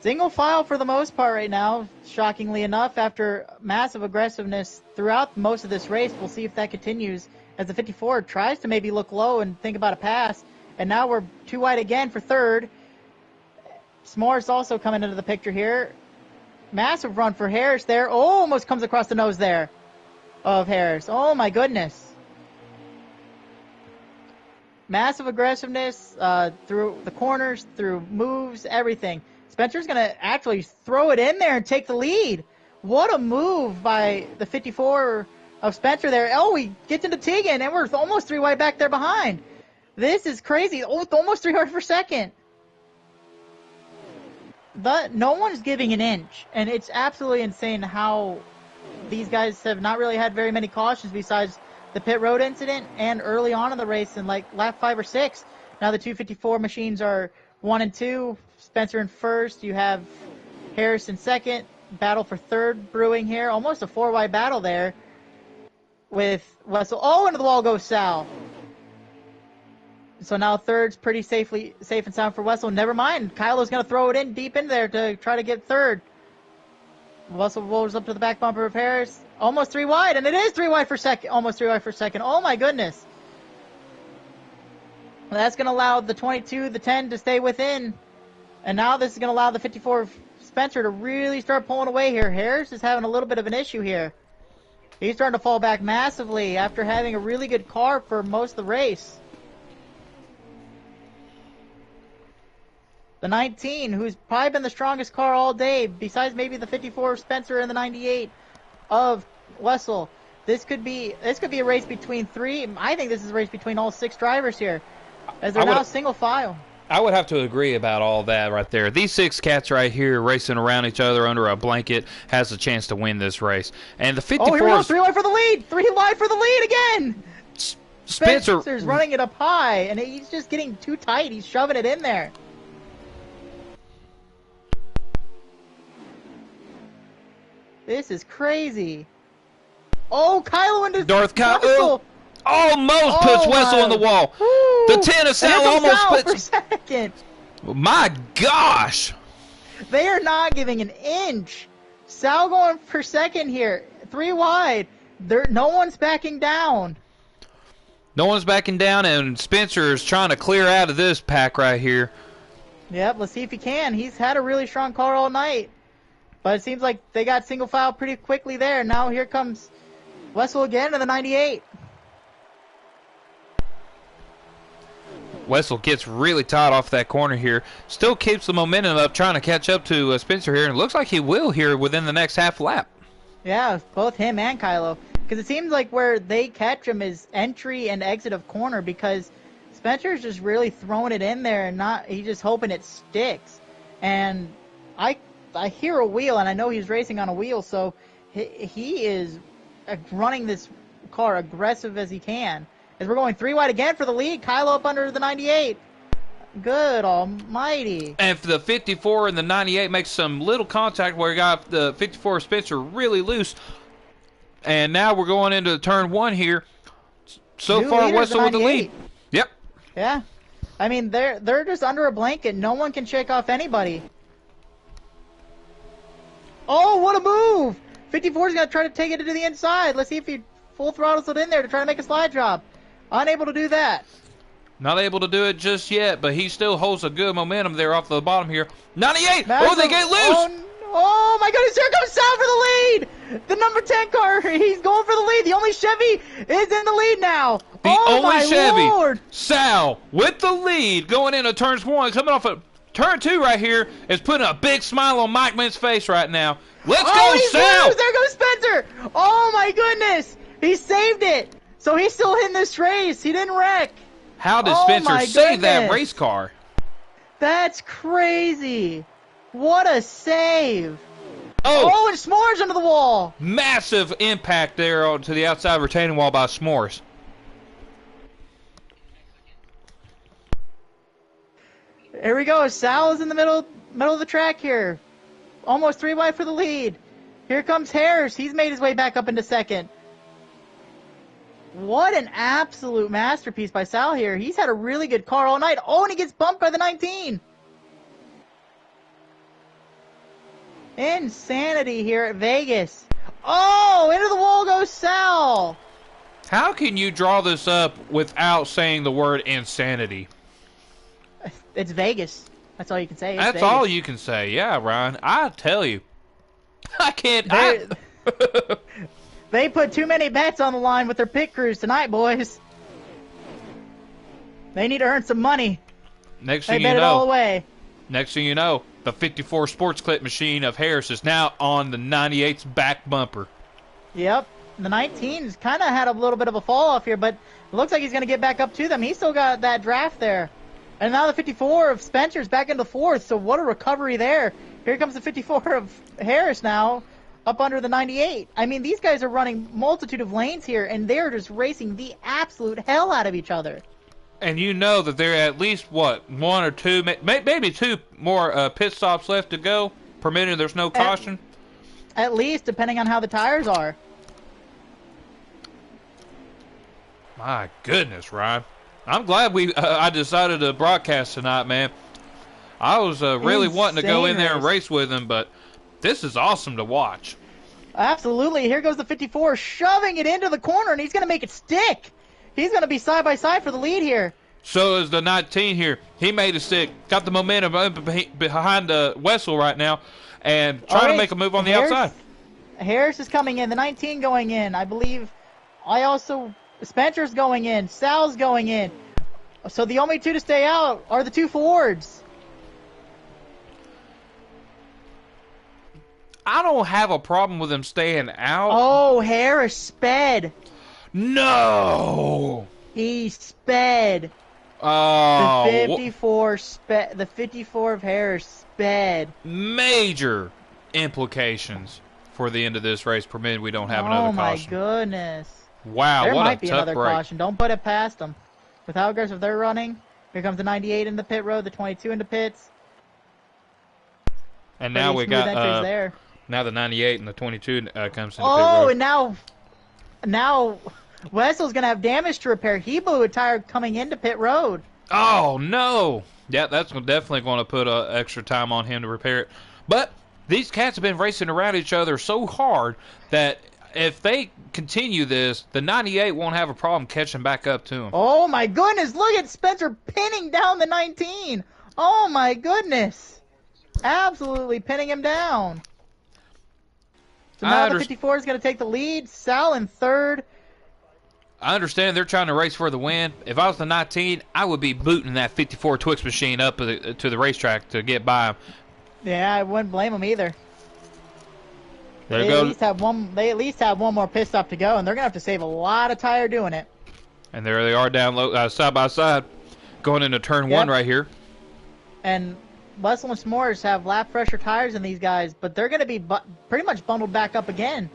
Single file for the most part right now, shockingly enough, after massive aggressiveness throughout most of this race. We'll see if that continues as the 54 tries to maybe look low and think about a pass. And now we're too wide again for third. S'mores also coming into the picture here. Massive run for Harris there. Oh, almost comes across the nose there of Harris. Oh, my goodness. Massive aggressiveness through the corners, through moves, everything. Spencer's going to actually throw it in there and take the lead. What a move by the 54 of Spencer there. Oh, he gets into Tegan, and we're almost 3 wide back there behind. This is crazy. Oh, almost 3 hard per second. But no one's giving an inch, and it's absolutely insane how these guys have not really had very many cautions besides the pit road incident and early on in the race in like lap 5 or 6. Now the 254 machines are 1 and 2. Spencer in first. You have Harris in second. Battle for third brewing here. Almost a 4-wide battle there with Wessel. Oh, into the wall goes Sal. So now third's pretty safe and sound for Wessel. Never mind. Kylo's going to throw it in deep in there to try to get third. Wessel rolls up to the back bumper of Harris. Almost 3 wide, and it is 3 wide for second. Almost 3 wide for second. Oh, my goodness. Well, that's going to allow the 22, the 10 to stay within. And now this is going to allow the 54 Spencer to really start pulling away here. Harris is having a little bit of an issue here. He's starting to fall back massively after having a really good car for most of the race. The 19, who's probably been the strongest car all day, besides maybe the 54 of Spencer and the 98 of Wessel. This could be a race between 3. I think this is a race between all 6 drivers here, as they're now single file. I would have to agree about all that right there. These 6 cats right here racing around each other under a blanket has a chance to win this race. And the 54. Oh, here we go. 3 wide for the lead. 3 wide for the lead again. Spencer's running it up high, and he's just getting too tight. He's shoving it in there. This is crazy. Oh, Kylo into Darth Kylo Wessel. Almost puts Wessel on the wall. Woo. The 10 of Sal almost Sal puts... for second. My gosh. They are not giving an inch. Sal going for second here. 3 wide. No one's backing down. No one's backing down, and Spencer is trying to clear out of this pack right here. Yep, let's see if he can. He's had a really strong car all night. But it seems like they got single file pretty quickly there. Now here comes Wessel again to the 98. Wessel gets really tight off that corner here. Still keeps the momentum up, trying to catch up to Spencer here. And it looks like he will here within the next half lap. Yeah, both him and Kylo. Because it seems like where they catch him is entry and exit of corner, because Spencer's just really throwing it in there and he's just hoping it sticks. And I hear a wheel, and I know he's racing on a wheel, so he is running this car aggressive as he can. As we're going 3 wide again for the lead, Kylo up under the 98. Good almighty. And for the 54 and the 98 makes some little contact where he got the 54 Spencer really loose. And now we're going into turn 1 here. So New far, leader, Wessel with the lead. Yep. Yeah. I mean, they're just under a blanket. No one can shake off anybody. Oh, what a move! 54 is going to try to take it to the inside. Let's see if he full throttles it in there to try to make a slide drop. Unable to do that. Not able to do it just yet, but he still holds a good momentum there off the bottom here. 98! Massive, oh, they get loose! Oh my goodness, here comes Sal for the lead! The number 10 car, he's going for the lead. The only Chevy is in the lead now. The only my Chevy. Lord. Sal with the lead going into turns 1, coming off of turn 2 right here, is putting a big smile on Mike Mint's face right now. Let's go, Sal! There goes Spencer! Oh my goodness! He saved it! So he's still in this race. He didn't wreck. How did Spencer save that race car? That's crazy. What a save. Oh, and S'mores under the wall. Massive impact there to the outside retaining wall by S'mores. Here we go. Sal is in the middle of the track here. Almost 3 wide for the lead. Here comes Harris. He's made his way back up into second. What an absolute masterpiece by Sal here. He's had a really good car all night. Oh, and he gets bumped by the 19. Insanity here at Vegas. Oh, into the wall goes Sal. How can you draw this up without saying the word insanity? It's Vegas. That's all you can say. That's Vegas. all you can say. Yeah, Ryan. I tell you. I can't. They put too many bets on the line with their pit crews tonight, boys. They need to earn some money. Next thing they bet you it all away. Next thing you know, the 54 sports clip machine of Harris is now on the 98's back bumper. Yep. The 19's kind of had a little bit of a fall off here, but it looks like he's going to get back up to them. He's still got that draft there. And now the 54 of Spencer's back into 4th, so what a recovery there. Here comes the 54 of Harris now, up under the 98. I mean, these guys are running multitude of lanes here, and they're just racing the absolute hell out of each other. And you know that there are at least, what, 1 or 2, maybe 2 more pit stops left to go, permitted there's no caution? At least, depending on how the tires are. My goodness, Ryan. I'm glad I decided to broadcast tonight, man. I was really wanting to go in there and race with him, but this is awesome to watch. Absolutely. Here goes the 54, shoving it into the corner, and he's going to make it stick. He's going to be side by side for the lead here. So is the 19 here. He made it stick. Got the momentum behind Wessel right now, and trying to make a move on the outside. Harris is coming in. The 19 going in. I believe Spencer's going in. Sal's going in. So the only 2 to stay out are the 2 Fords. I don't have a problem with him staying out. Oh, Harris sped. No! He sped. Oh. The 54 of Harris sped. Major implications for the end of this race, permitted we don't have another caution. Oh my goodness. Wow, There what might a be tough another break. caution. Don't put it past them. With how aggressive they're running, here comes the 98 in the pit road, the 22 into pits. And Pretty now we smooth entries got there. now the 98 and the 22 comes into pit Oh, road. and now Wessel's gonna have damage to repair. He blew a tire coming into pit road. Oh no! Yeah, that's definitely going to put extra time on him to repair it. But these cats have been racing around each other so hard that if they continue this, the 98 won't have a problem catching back up to him. Oh my goodness! Look at Spencer pinning down the 19. Oh my goodness! Absolutely pinning him down. So now the 54 is going to take the lead. Sal in third. I understand they're trying to race for the win. If I was the 19, I would be booting that 54 Twix machine up to the racetrack to get by him. Yeah, I wouldn't blame them either. There They goes. at least have one more pit stop to go, and they're gonna have to save a lot of tire doing it. And there they are down low, side by side, going into turn one right here. And Wessel and S'mores have lap pressure tires in these guys, but they're gonna be pretty much bundled back up again.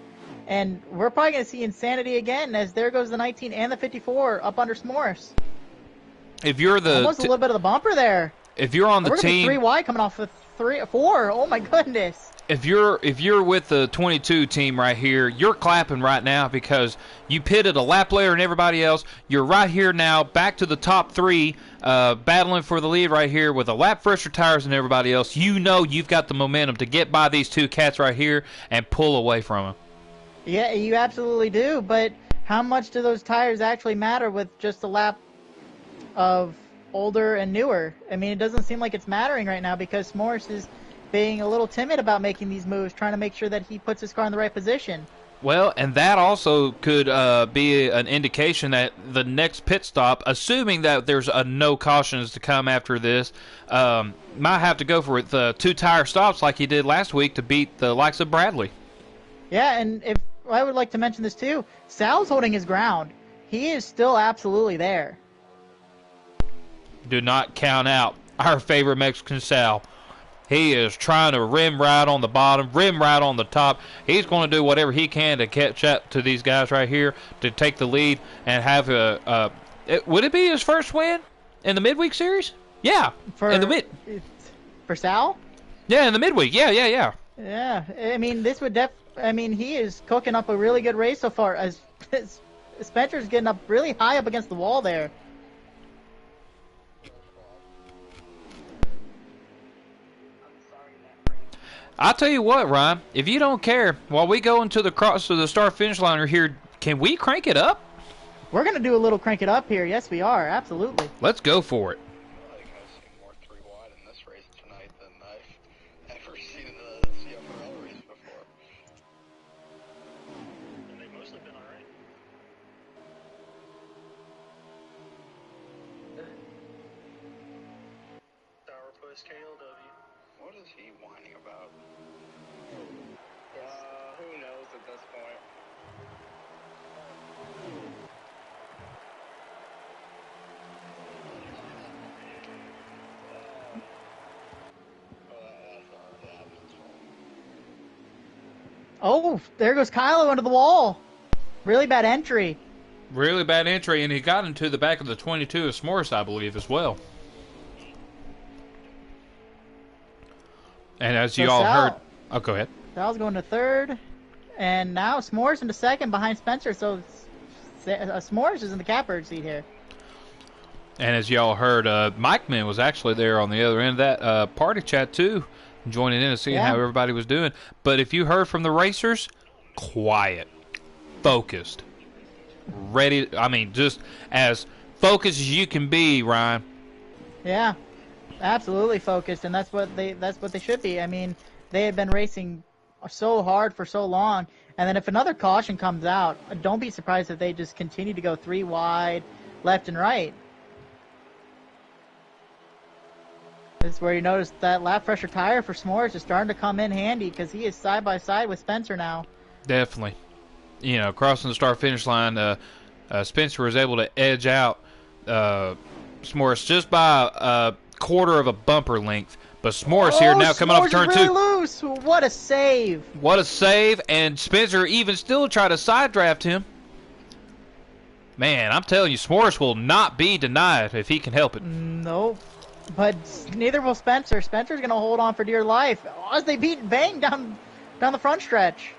And we're probably gonna see insanity again, as there goes the 19 and the 54 up under S'mores. If you're the almost a little bit of the bumper there. if you're on the We're gonna team, be 3 wide coming off with 4. Oh my goodness. if you're with the 22 team right here, you're clapping right now because you pitted a lap later than everybody else. You're right here now, back to the top 3, battling for the lead right here with a lap fresher tires than everybody else. You know you've got the momentum to get by these two cats right here and pull away from them. Yeah, you absolutely do, but how much do those tires actually matter with just a lap of older and newer? I mean, it doesn't seem like it's mattering right now because S'mores is being a little timid about making these moves, trying to make sure that he puts his car in the right position. Well, and that also could be an indication that the next pit stop, assuming that there's no cautions to come after this, might have to go for the 2 tire stops like he did last week to beat the likes of Bradley. Yeah, and if I would like to mention this too, Sal's holding his ground. He is still absolutely there. Do not count out our favorite Mexican Sal. He is trying to rim right on the bottom, rim right on the top. He's going to do whatever he can to catch up to these guys right here to take the lead and have would it be his first win in the midweek series? Yeah, in the for Sal? Yeah, in the midweek. Yeah. Yeah, I mean, this would he is cooking up a really good race so far. As Spencer's getting up really high up against the wall there. I'll tell you what, Ryan, if you don't care, while we go into the start finish line here, can we crank it up? We're going to do a little crank it up here. Yes, we are. Absolutely. Let's go for it. I think I've seen more 3 wide in this race tonight than I've ever seen in the CFRL race before. And they've mostly been alright. Sourpuss KLW. What is he whining about? Who knows at this point? Oh, there goes Kylo into the wall. Really bad entry. Really bad entry, and he got into the back of the 22 of S'mores, I believe, as well. And as you all heard... Oh, go ahead. Sal's going to third. And now S'mores into second behind Spencer. So S'mores is in the catbird seat here. And as y'all heard, Mike Man was actually there on the other end of that party chat, too, joining in and seeing how everybody was doing. But if you heard from the racers, quiet, focused, ready. I mean, just as focused as you can be, Ryan. Yeah, absolutely focused, and that's what they should be. I mean, they have been racing so hard for so long, and then if another caution comes out, don't be surprised if they just continue to go 3 wide, left and right. This is where you notice that lap pressure tire for S'mores is starting to come in handy because he is side by side with Spencer now. Definitely. You know, crossing the start-finish line, Spencer was able to edge out S'mores just by a quarter of a bumper length. But S'mores here now coming off turn really 2. Loose. What a save. What a save, and Spencer even still tried to side draft him. Man, I'm telling you, S'mores will not be denied if he can help it. Nope. But neither will Spencer. Spencer's going to hold on for dear life as they beat Bang down the front stretch.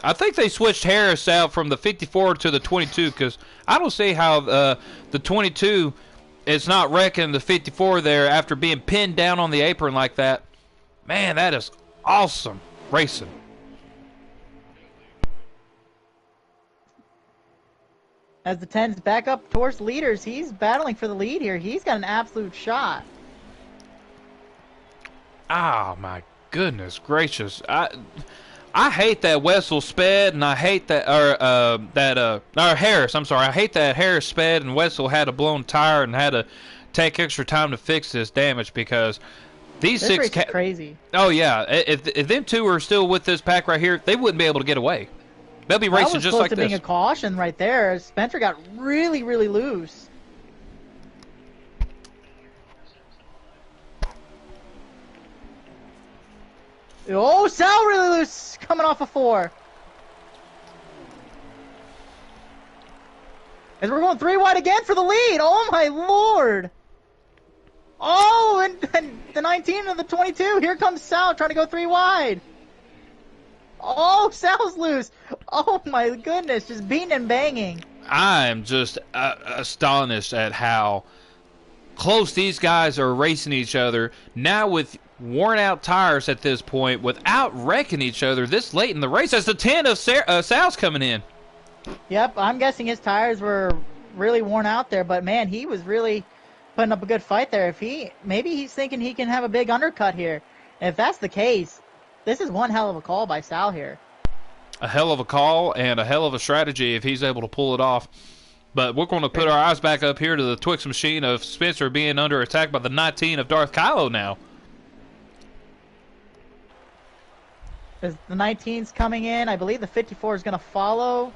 I think they switched Harris out from the 54 to the 22 because I don't see how the 22 is not wrecking the 54 there after being pinned down on the apron like that. Man, that is awesome racing. As the 10's back up towards leaders, he's battling for the lead here. He's got an absolute shot. Oh my goodness gracious! I hate that Wessel sped, and I hate that Harris. I'm sorry, I hate that Harris sped and Wessel had a blown tire and had to take extra time to fix this damage because these this race is crazy. Oh yeah, if them two are still with this pack right here, they wouldn't be able to get away. They'll be racing just like this. That was close to being a caution right there. Spencer got really, really loose. Oh, Sal really loose coming off a 4. As we're going 3 wide again for the lead. Oh my lord. Oh, and the 19 and the 22. Here comes Sal trying to go 3 wide. Oh, Sal's loose. Oh my goodness, just beating and banging. I am just astonished at how close these guys are racing each other. Now with worn out tires at this point, without wrecking each other this late in the race, as the 10 of Sal's coming in. Yep, I'm guessing his tires were really worn out there, but man, he was really putting up a good fight there. Maybe he's thinking he can have a big undercut here. And if that's the case, this is one hell of a call by Sal here. A hell of a call and a hell of a strategy if he's able to pull it off. But we're going to put our eyes back up here to the Twix machine of Spencer being under attack by the 19 of Darth Kylo now. As the 19's coming in, I believe the 54 is going to follow.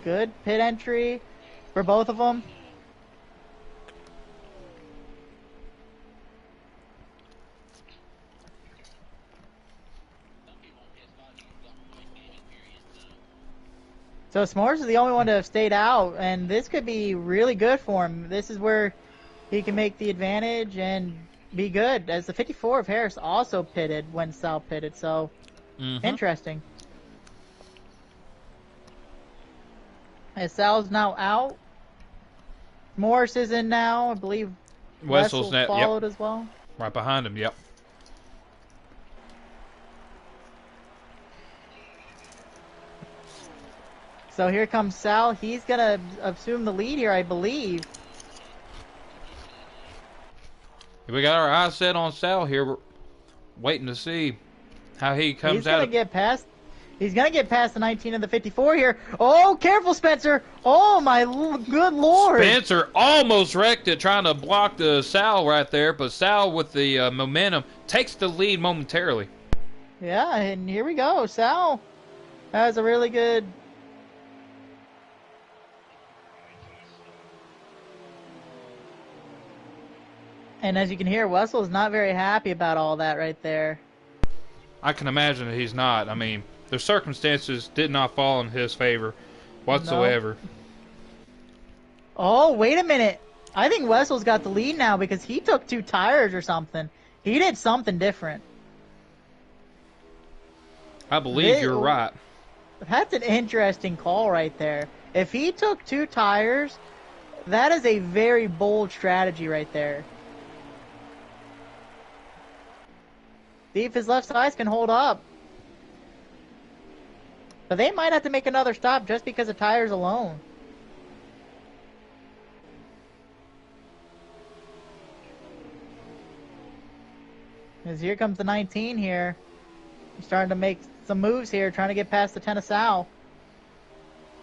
Good pit entry for both of them. So S'mores is the only one to have stayed out, and this could be really good for him. This is where he can make the advantage and be good, as the 54 of Harris also pitted when Sal pitted, so interesting. As Sal's now out, Morris is in now, I believe Wessel's followed as well. Right behind him, yep. So here comes Sal. He's going to assume the lead here, I believe. We got our eyes set on Sal here. We're waiting to see how he comes out. He's going to get past the 19 and the 54 here. Oh, careful, Spencer. Oh, my good lord. Spencer almost wrecked it trying to block the Sal right there, but Sal with the momentum takes the lead momentarily. Yeah, and here we go. Sal has a really good... And as you can hear, Wessel is not very happy about all that right there. I can imagine that he's not. I mean, the circumstances did not fall in his favor whatsoever. No. Oh, wait a minute. I think Wessel's got the lead now because he took 2 tires or something. He did something different. I believe you're right. That's an interesting call right there. If he took 2 tires, that is a very bold strategy right there. See if his left sides can hold up. But they might have to make another stop just because of tires alone. As here comes the 19 here. He's starting to make some moves here, trying to get past the 10 of Sal.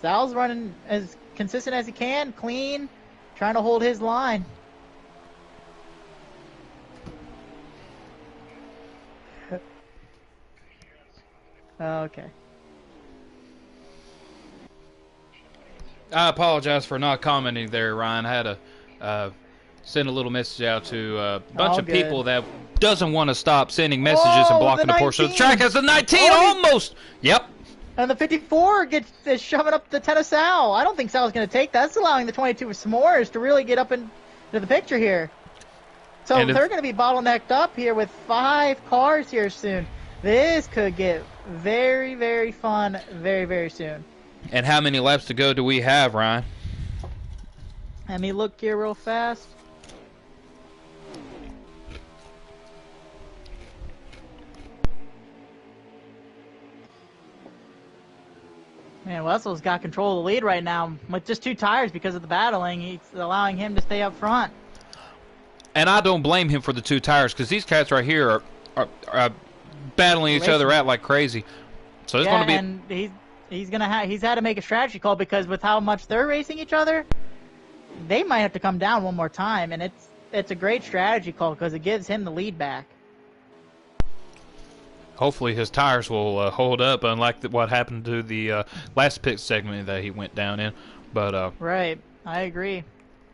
Sal's running as consistent as he can, clean, trying to hold his line. Okay. I apologize for not commenting there, Ryan. I had to send a little message out to a bunch of people that doesn't want to stop sending messages and blocking the portion of the track as the 19 almost. Yep. And the 54 is shoving up the 10 of Sal. I don't think Sal's going to take that. That's allowing the 22 of S'mores to really get up into the picture here. So they're going to be bottlenecked up here with 5 cars here soon. This could get very, very fun very, very soon. And how many laps to go do we have, Ryan? Let me look here real fast. Man, Wessel's got control of the lead right now with just 2 tires because of the battling. He's allowing him to stay up front. And I don't blame him for the 2 tires because these cats right here are battling each other out like crazy. So it's going to be. And he's had to make a strategy call because with how much they're racing each other, they might have to come down one more time, and it's a great strategy call because it gives him the lead back. Hopefully his tires will hold up, unlike what happened to the last pit segment that he went down in. But right, I agree.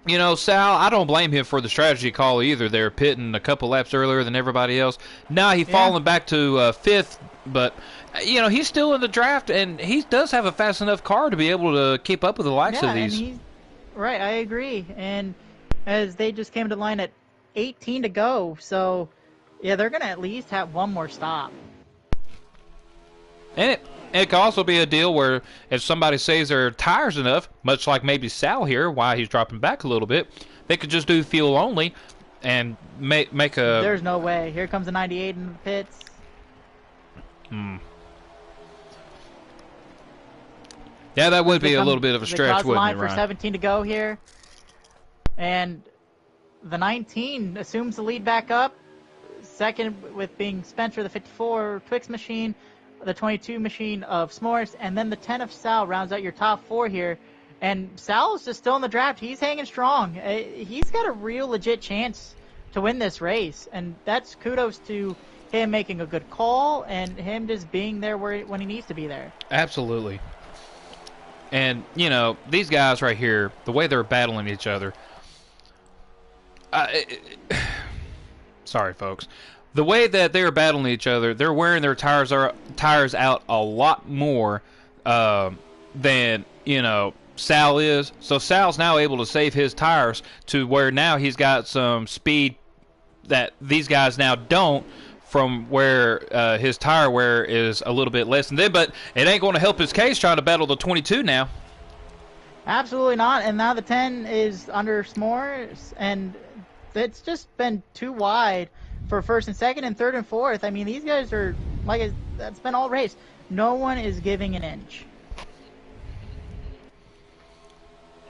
You know, Sal, I don't blame him for the strategy call either. They're pitting a couple laps earlier than everybody else. Now he's falling back to 5th, but you know he's still in the draft, and he does have a fast enough car to be able to keep up with the likes of these. Right, I agree. And as they just came to the line at 18 to go, so yeah, they're going to at least have one more stop. And it could also be a deal where if somebody saves their tires enough, much like maybe Sal here, why he's dropping back a little bit, they could just do fuel only and make a... There's no way. Here comes a 98 in the pits. Yeah, that would be a little bit of a stretch, wouldn't it, Ryan? For 17 to go here. And the 19 assumes the lead back up. Second with being Spencer, the 54 Twix machine, the 22 machine of S'mores, and then the 10 of Sal rounds out your top 4 here. And Sal is just still in the draft. He's hanging strong. He's got a real legit chance to win this race, and that's kudos to him making a good call and him just being there when he needs to be there. Absolutely. And, you know, these guys right here, the way they're battling each other, sorry, folks. The way that they're battling each other, they're wearing their tires out a lot more than, you know, Sal is. So Sal's now able to save his tires to where now he's got some speed that these guys now don't, from where his tire wear is a little bit less than them. But it ain't going to help his case trying to battle the 22 now. Absolutely not. And now the 10 is under S'mores, and it's just been too wide for first and second and third and fourth. I mean, these guys are, like, that's been all race. No one is giving an inch.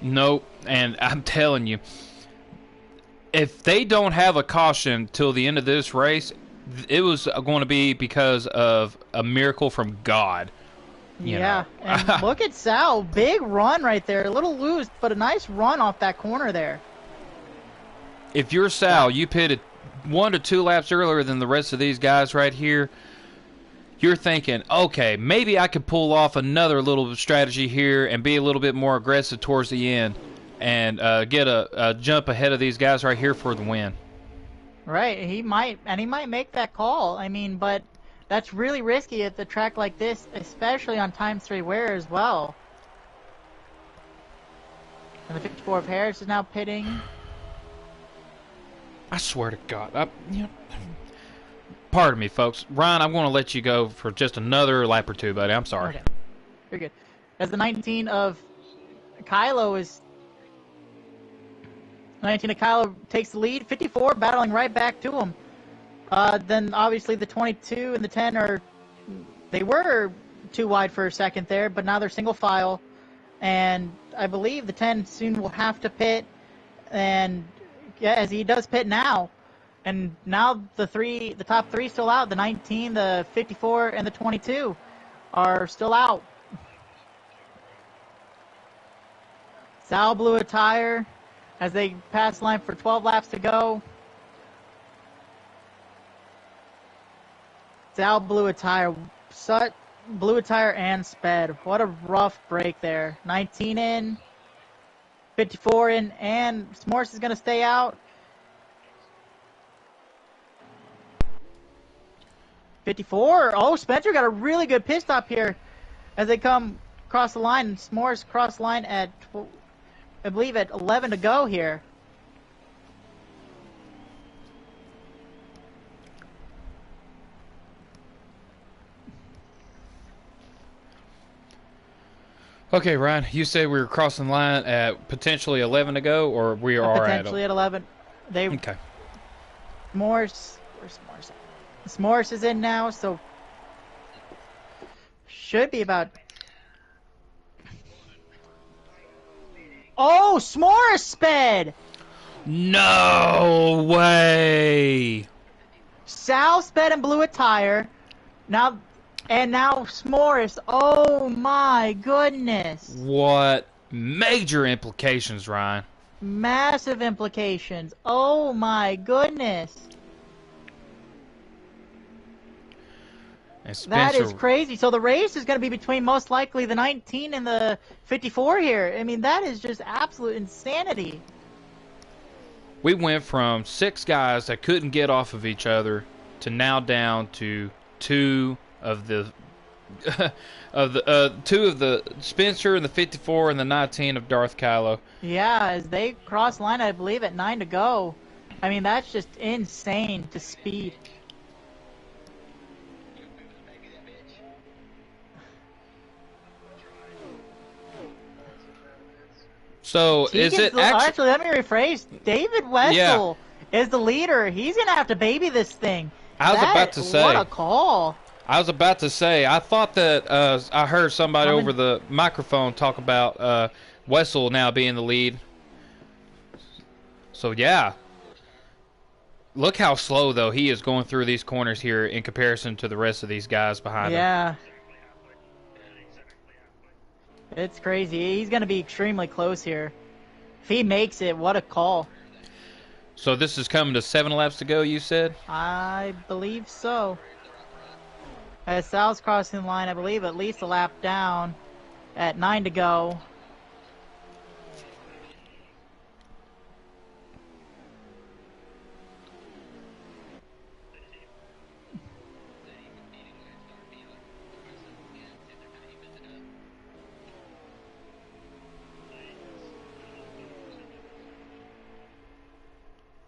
Nope. And I'm telling you, if they don't have a caution till the end of this race, it was going to be because of a miracle from God. Yeah, and look at Sal. Big run right there. A little loose, but a nice run off that corner there. If you're Sal, you pitted 1 to 2 laps earlier than the rest of these guys right here. You're thinking, okay, maybe I could pull off another little strategy here and be a little bit more aggressive towards the end and get a jump ahead of these guys right here for the win. Right, he might make that call. I mean, but that's really risky at the track like this, especially on ×3 wear as well. And the 54 of Harris is now pitting. I swear to God. Pardon me, folks. Ryan, I'm going to let you go for just another lap or two, buddy. I'm sorry. Okay. Very good. As the 19 of Kylo takes the lead. 54 battling right back to him. Then obviously the 22 and the 10 they were too wide for a second there, but now they're single file. And I believe the 10 soon will have to pit. And yeah, as he does pit now. And now the top 3 still out. The 19, the 54, and the 22 are still out. Sal blew a tire as they pass the line for 12 laps to go. Sal blew a tire. Blew a tire and sped. What a rough break there. 19 in, 54 in, and S'mores is going to stay out. 54. Oh, Spencer got a really good pit stop here as they come across the line. S'mores cross the line at, I believe, at 11 to go here. Okay, Ryan, you said we were crossing the line at potentially 11 to go, or we are potentially at 11. They okay. S'mores, where's S'mores? S'mores is in now, so should be about. Oh, S'mores sped! No way! Sal sped and blew a tire. Now S'mores. Oh my goodness! What major implications, Ryan? Massive implications. Oh my goodness! And That Spencer, is crazy. So the race is going to be between most likely the 19 and the 54 here. I mean, that is just absolute insanity. we went from 6 guys that couldn't get off of each other to now down to 2 of the two of the Spencer and the 54 and the 19 of Darth Kylo. Yeah, as they cross the line, I believe, at 9 to go. I mean, that's just insane to speed. So is it actually? Let me rephrase. David Wessel is the leader. He's gonna have to baby this thing. I was about to say. What a call! I was about to say. I thought that I heard somebody over the microphone talk about Wessel now being the lead. So yeah. Look how slow though he is going through these corners here in comparison to the rest of these guys behind him. Yeah. It's crazy. He's going to be extremely close here. If he makes it, what a call. So this is coming to 7 laps to go, you said? I believe so. As Sal's crossing the line, I believe at least a lap down at 9 to go.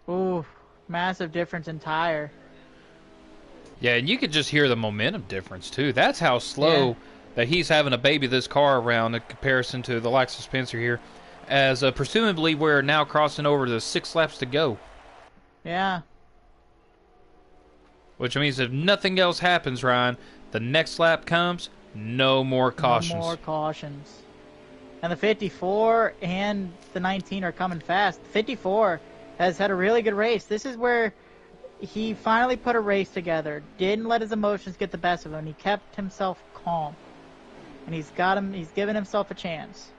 Ooh, massive difference in tire. Yeah, and you could just hear the momentum difference, too. That's how slow that he's having to baby this car around in comparison to the likes of Spencer here. As presumably we're now crossing over to 6 laps to go. Yeah. Which means if nothing else happens, Ryan, the next lap comes, no more cautions. No more cautions. And the 54 and the 19 are coming fast. The 54 has had a really good race. This is where he finally put a race together. Didn't let his emotions get the best of him. He kept himself calm. And he's given himself a chance.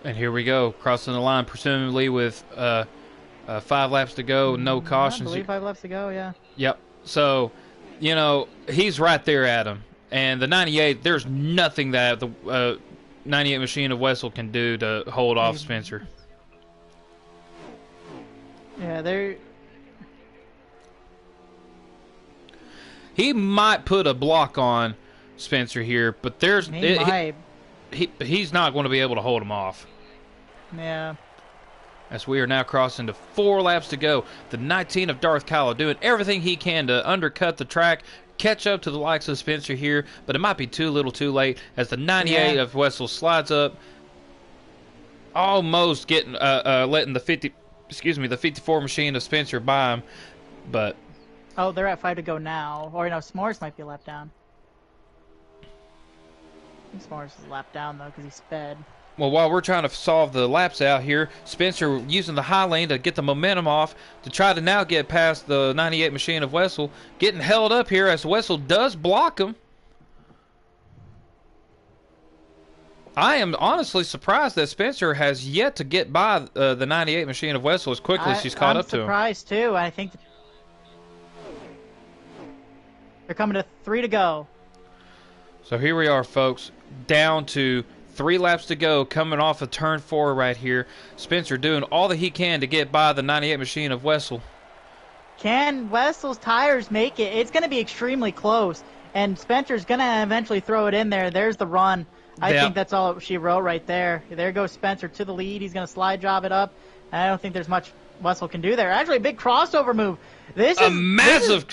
And here we go, crossing the line, presumably with 5 laps to go, no cautions. I believe 5 laps to go, yeah. Yep. So, you know, he's right there at him. And the 98, there's nothing that the 98 machine of Wessel can do to hold off Spencer. Yeah, he might put a block on Spencer here, but he's not going to be able to hold him off. Yeah. As we are now crossing to 4 laps to go. The 19 of Darth Kylo doing everything he can to undercut the track, catch up to the likes of Spencer here, but it might be too little too late as the 98 of Wessel slides up, almost getting letting the 54 machine of Spencer by him, but oh, they're at 5 to go now. Or no, S'mores might be a lap down. I think S'mores is a lap down though because he sped. well, while we're trying to solve the laps out here, Spencer using the high lane to get the momentum off to try to now get past the 98 machine of Wessel, getting held up here as Wessel does block him. I am honestly surprised that Spencer has yet to get by the 98 machine of Wessel as quickly as she's caught up to him. I'm surprised too. I think they're coming to 3 to go. So here we are, folks, down to 3 laps to go, coming off of turn 4 right here. Spencer doing all that he can to get by the 98 machine of Wessel. Can Wessel's tires make it? It's going to be extremely close. And Spencer's going to eventually throw it in there. There's the run. I think that's all she wrote right there. There goes Spencer to the lead. He's going to slide job it up. I don't think there's much Wessel can do there. Actually, a big crossover move. This is massive.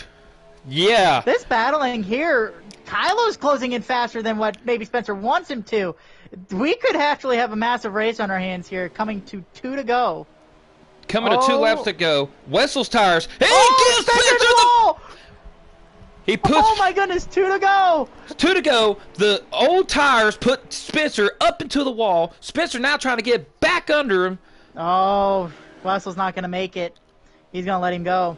Yeah. This battling here, Kylo's closing in faster than what maybe Spencer wants him to. We could actually have a massive race on our hands here, coming to 2 to go. Coming to 2 laps to go. Wessel's tires. He gives Spencer the wall! He puts. Oh my goodness, 2 to go! 2 to go. The old tires put Spencer up into the wall. Spencer now trying to get back under him. Oh, Wessel's not going to make it. He's going to let him go.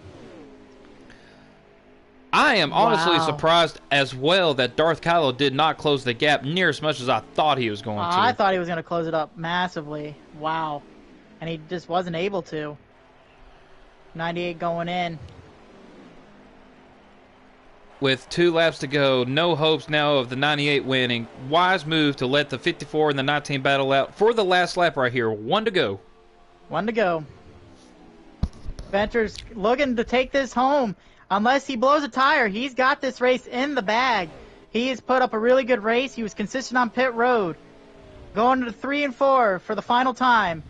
I am honestly surprised as well that Darth Kylo did not close the gap near as much as I thought he was going to. I thought he was going to close it up massively. Wow. And he just wasn't able to. 98 going in. With 2 laps to go, no hopes now of the 98 winning. Wise move to let the 54 and the 19 battle out for the last lap right here. 1 to go. 1 to go. Spencer's looking to take this home. Unless he blows a tire, he's got this race in the bag. He has put up a really good race. He was consistent on pit road. Going to 3 and 4 for the final time.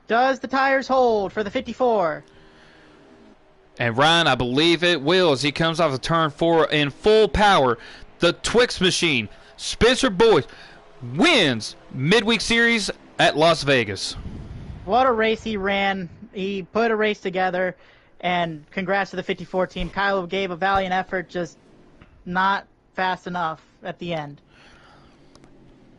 Does the tires hold for the 54? And Ryan, I believe it will as he comes off of turn 4 in full power. The Twix machine, Spencer Boyd, wins Midweek Series at Las Vegas. What a race he ran. He put a race together. And congrats to the 54 team. Kylo gave a valiant effort, just not fast enough at the end.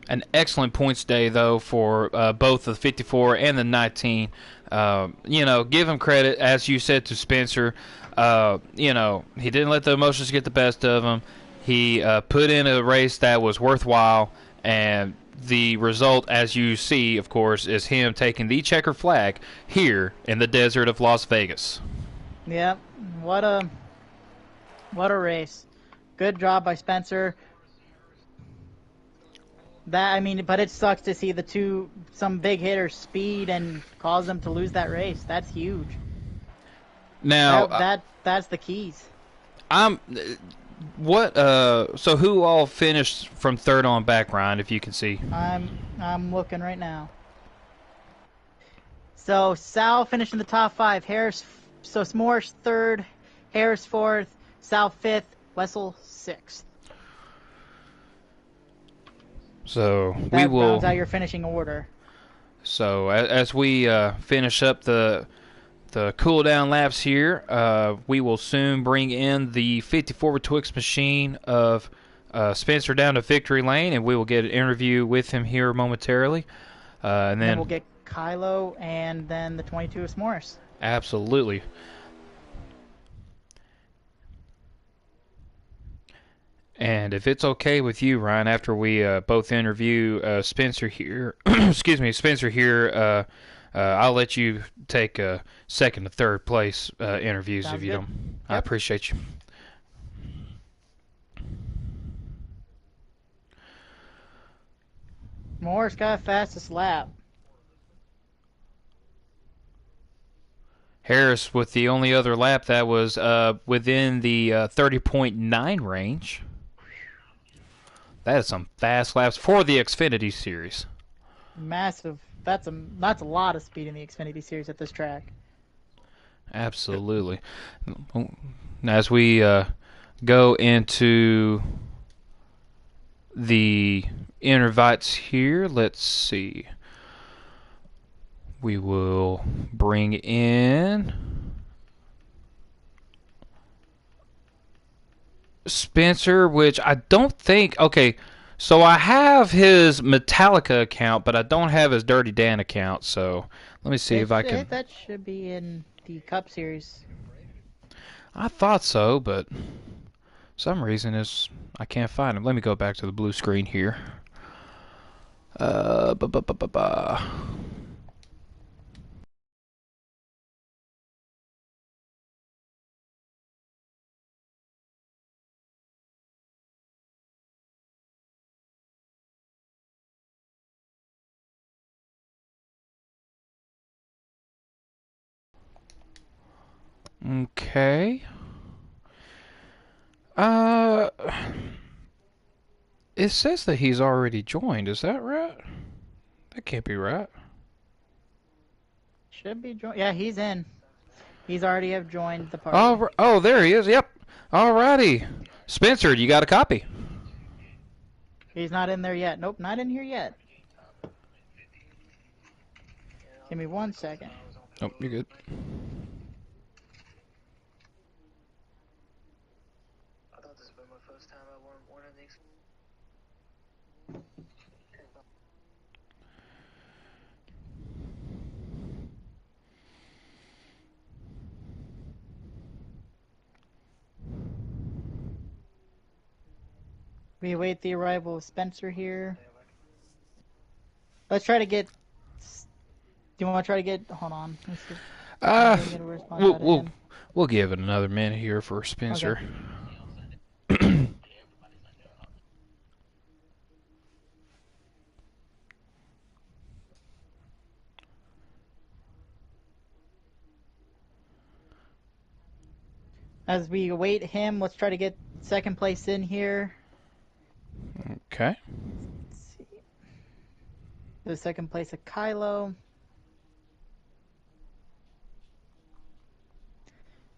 An excellent points day, though, for both the 54 and the 19. You know, give him credit, as you said to Spencer. You know, he didn't let the emotions get the best of him. He put in a race that was worthwhile, and the result, as you see, of course, is him taking the checkered flag here in the desert of Las Vegas. Yep, what a race. Good job by Spencer. But it sucks to see some big hitters speed and cause them to lose that race. That's huge. Now that's the keys. So who all finished from third on back, Ryan, if you can see? I'm looking right now. So Sal finished in the top 5. So S'mores 3rd, Harris 4th, Sal 5th, Wessel 6th. So that rounds out your finishing order. So as we finish up the cool down laps here, we will soon bring in the 54 Twix machine of Spencer down to victory lane, and we will get an interview with him here momentarily. And then we'll get Kylo and then the 22 of S'mores. Absolutely. And if it's okay with you, Ryan, after we both interview Spencer here, excuse me, Spencer here, I'll let you take second to third place interviews. Sounds if you good. Don't. Yep. I appreciate you. Moore's got fastest lap. Harris with the only other lap that was within the 30.9 range. That is some fast laps for the Xfinity Series. Massive. That's a lot of speed in the Xfinity Series at this track. Absolutely. As we go into the invites here, let's see. We will bring in Spencer, which I don't think... Okay, so I have his Metallica account, but I don't have his Dirty Dan account, so let me see if I can... That should be in the Cup Series. I thought so, but some reason I can't find him. Let me go back to the blue screen here. Okay. it says that he's already joined. Is that right? That can't be right. Should be joined. Yeah, he's in. He's already have joined the party. Oh, there he is. Yep. Alrighty. Spencer, you got a copy? He's not in there yet. Nope, not in here yet. Give me 1 second. Nope, you're good. I thought this was my first time I won one of these. We await the arrival of Spencer here. Let's try to get. Do you want to try to get? Hold on. Let's see. Get a response out of him. We'll give it another minute here for Spencer. Okay. As we await him, let's try to get second place in here. Okay. Let's see. The second place of Kylo.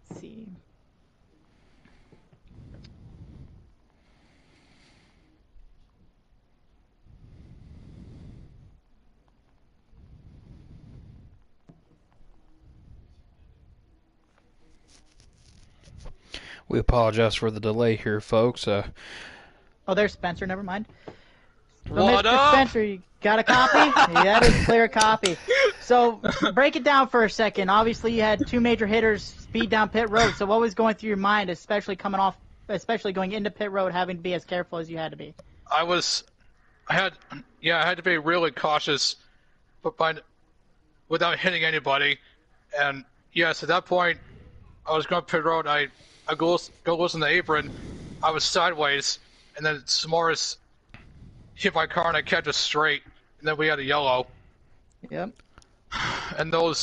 Let's see. We apologize for the delay here, folks. Oh, there's Spencer. Never mind. So, What Mr. up? Spencer, you got a copy? Yeah, that is clear copy. So, break it down for a second. Obviously, you had two major hitters speed down pit road. So, what was going through your mind, especially going into pit road, having to be as careful as you had to be? I had to be really cautious, but without hitting anybody. And yes, at that point, I was going up pit road. I go loosen the apron. I was sideways, and then S'mores hit my car, and I kept it straight. And then we had a yellow. Yep. And I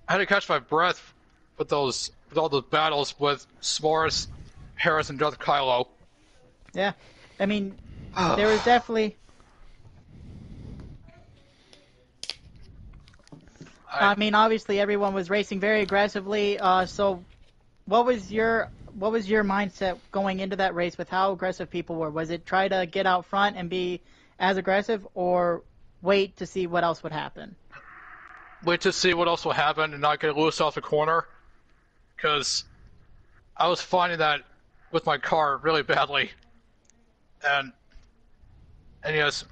had to catch my breath with all those battles with S'mores, Harris, and Darth Kylo. Yeah. I mean, there was definitely. I mean, obviously, everyone was racing very aggressively. So, what was your mindset going into that race with how aggressive people were? Was it try to get out front and be as aggressive, or wait to see what else would happen? Wait to see what else will happen and not get loose off the corner, because I was finding that with my car really badly. And yes,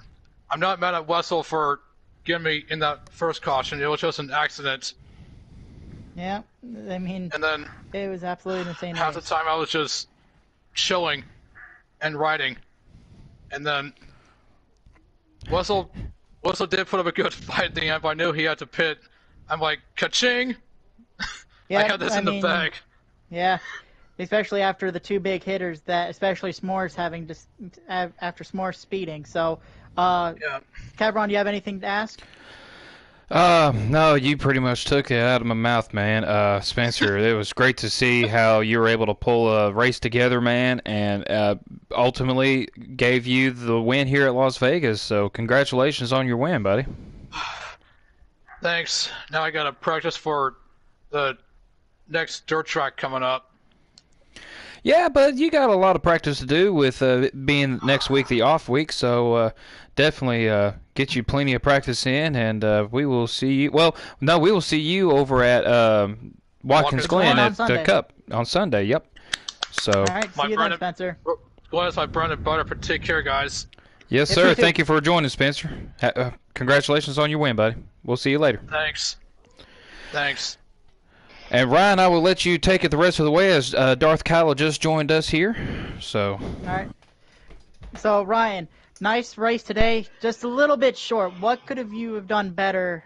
I'm not mad at Wessel for getting me in that first caution. It was just an accident. Yeah, I mean, And then it was absolutely an insane half the race. time I was just chilling and riding. And then Wessel did put up a good fight at the end, but I knew he had to pit. I'm like, ka-ching! Yeah, I had this in the mean, bag. Yeah, especially after the two big hitters especially S'mores after S'mores speeding. So, Yeah. Kevron, do you have anything to ask? No, you pretty much took it out of my mouth, man. Spencer, it was great to see how you were able to pull a race together, man, and ultimately gave you the win here at Las Vegas. So congratulations on your win, buddy. Thanks. Now I gotta practice for the next dirt track coming up. Yeah, but you got a lot of practice to do with it being next week the off week, so definitely get you plenty of practice in, and we will see you. Well, no, we will see you over at Watkins Glen on at the Sunday. Cup on Sunday. Yep. So All right, My see you then, brother- Spencer. Glad my bread and butter. Take care, guys. yes, Yes, sir. we do. Thank you for joining, Spencer. Congratulations on your win, buddy. We'll see you later. Thanks. Thanks. And Ryan, I will let you take it the rest of the way as Darth Kylo just joined us here. So. All right. So, Ryan, nice race today. Just a little bit short. What could you have done better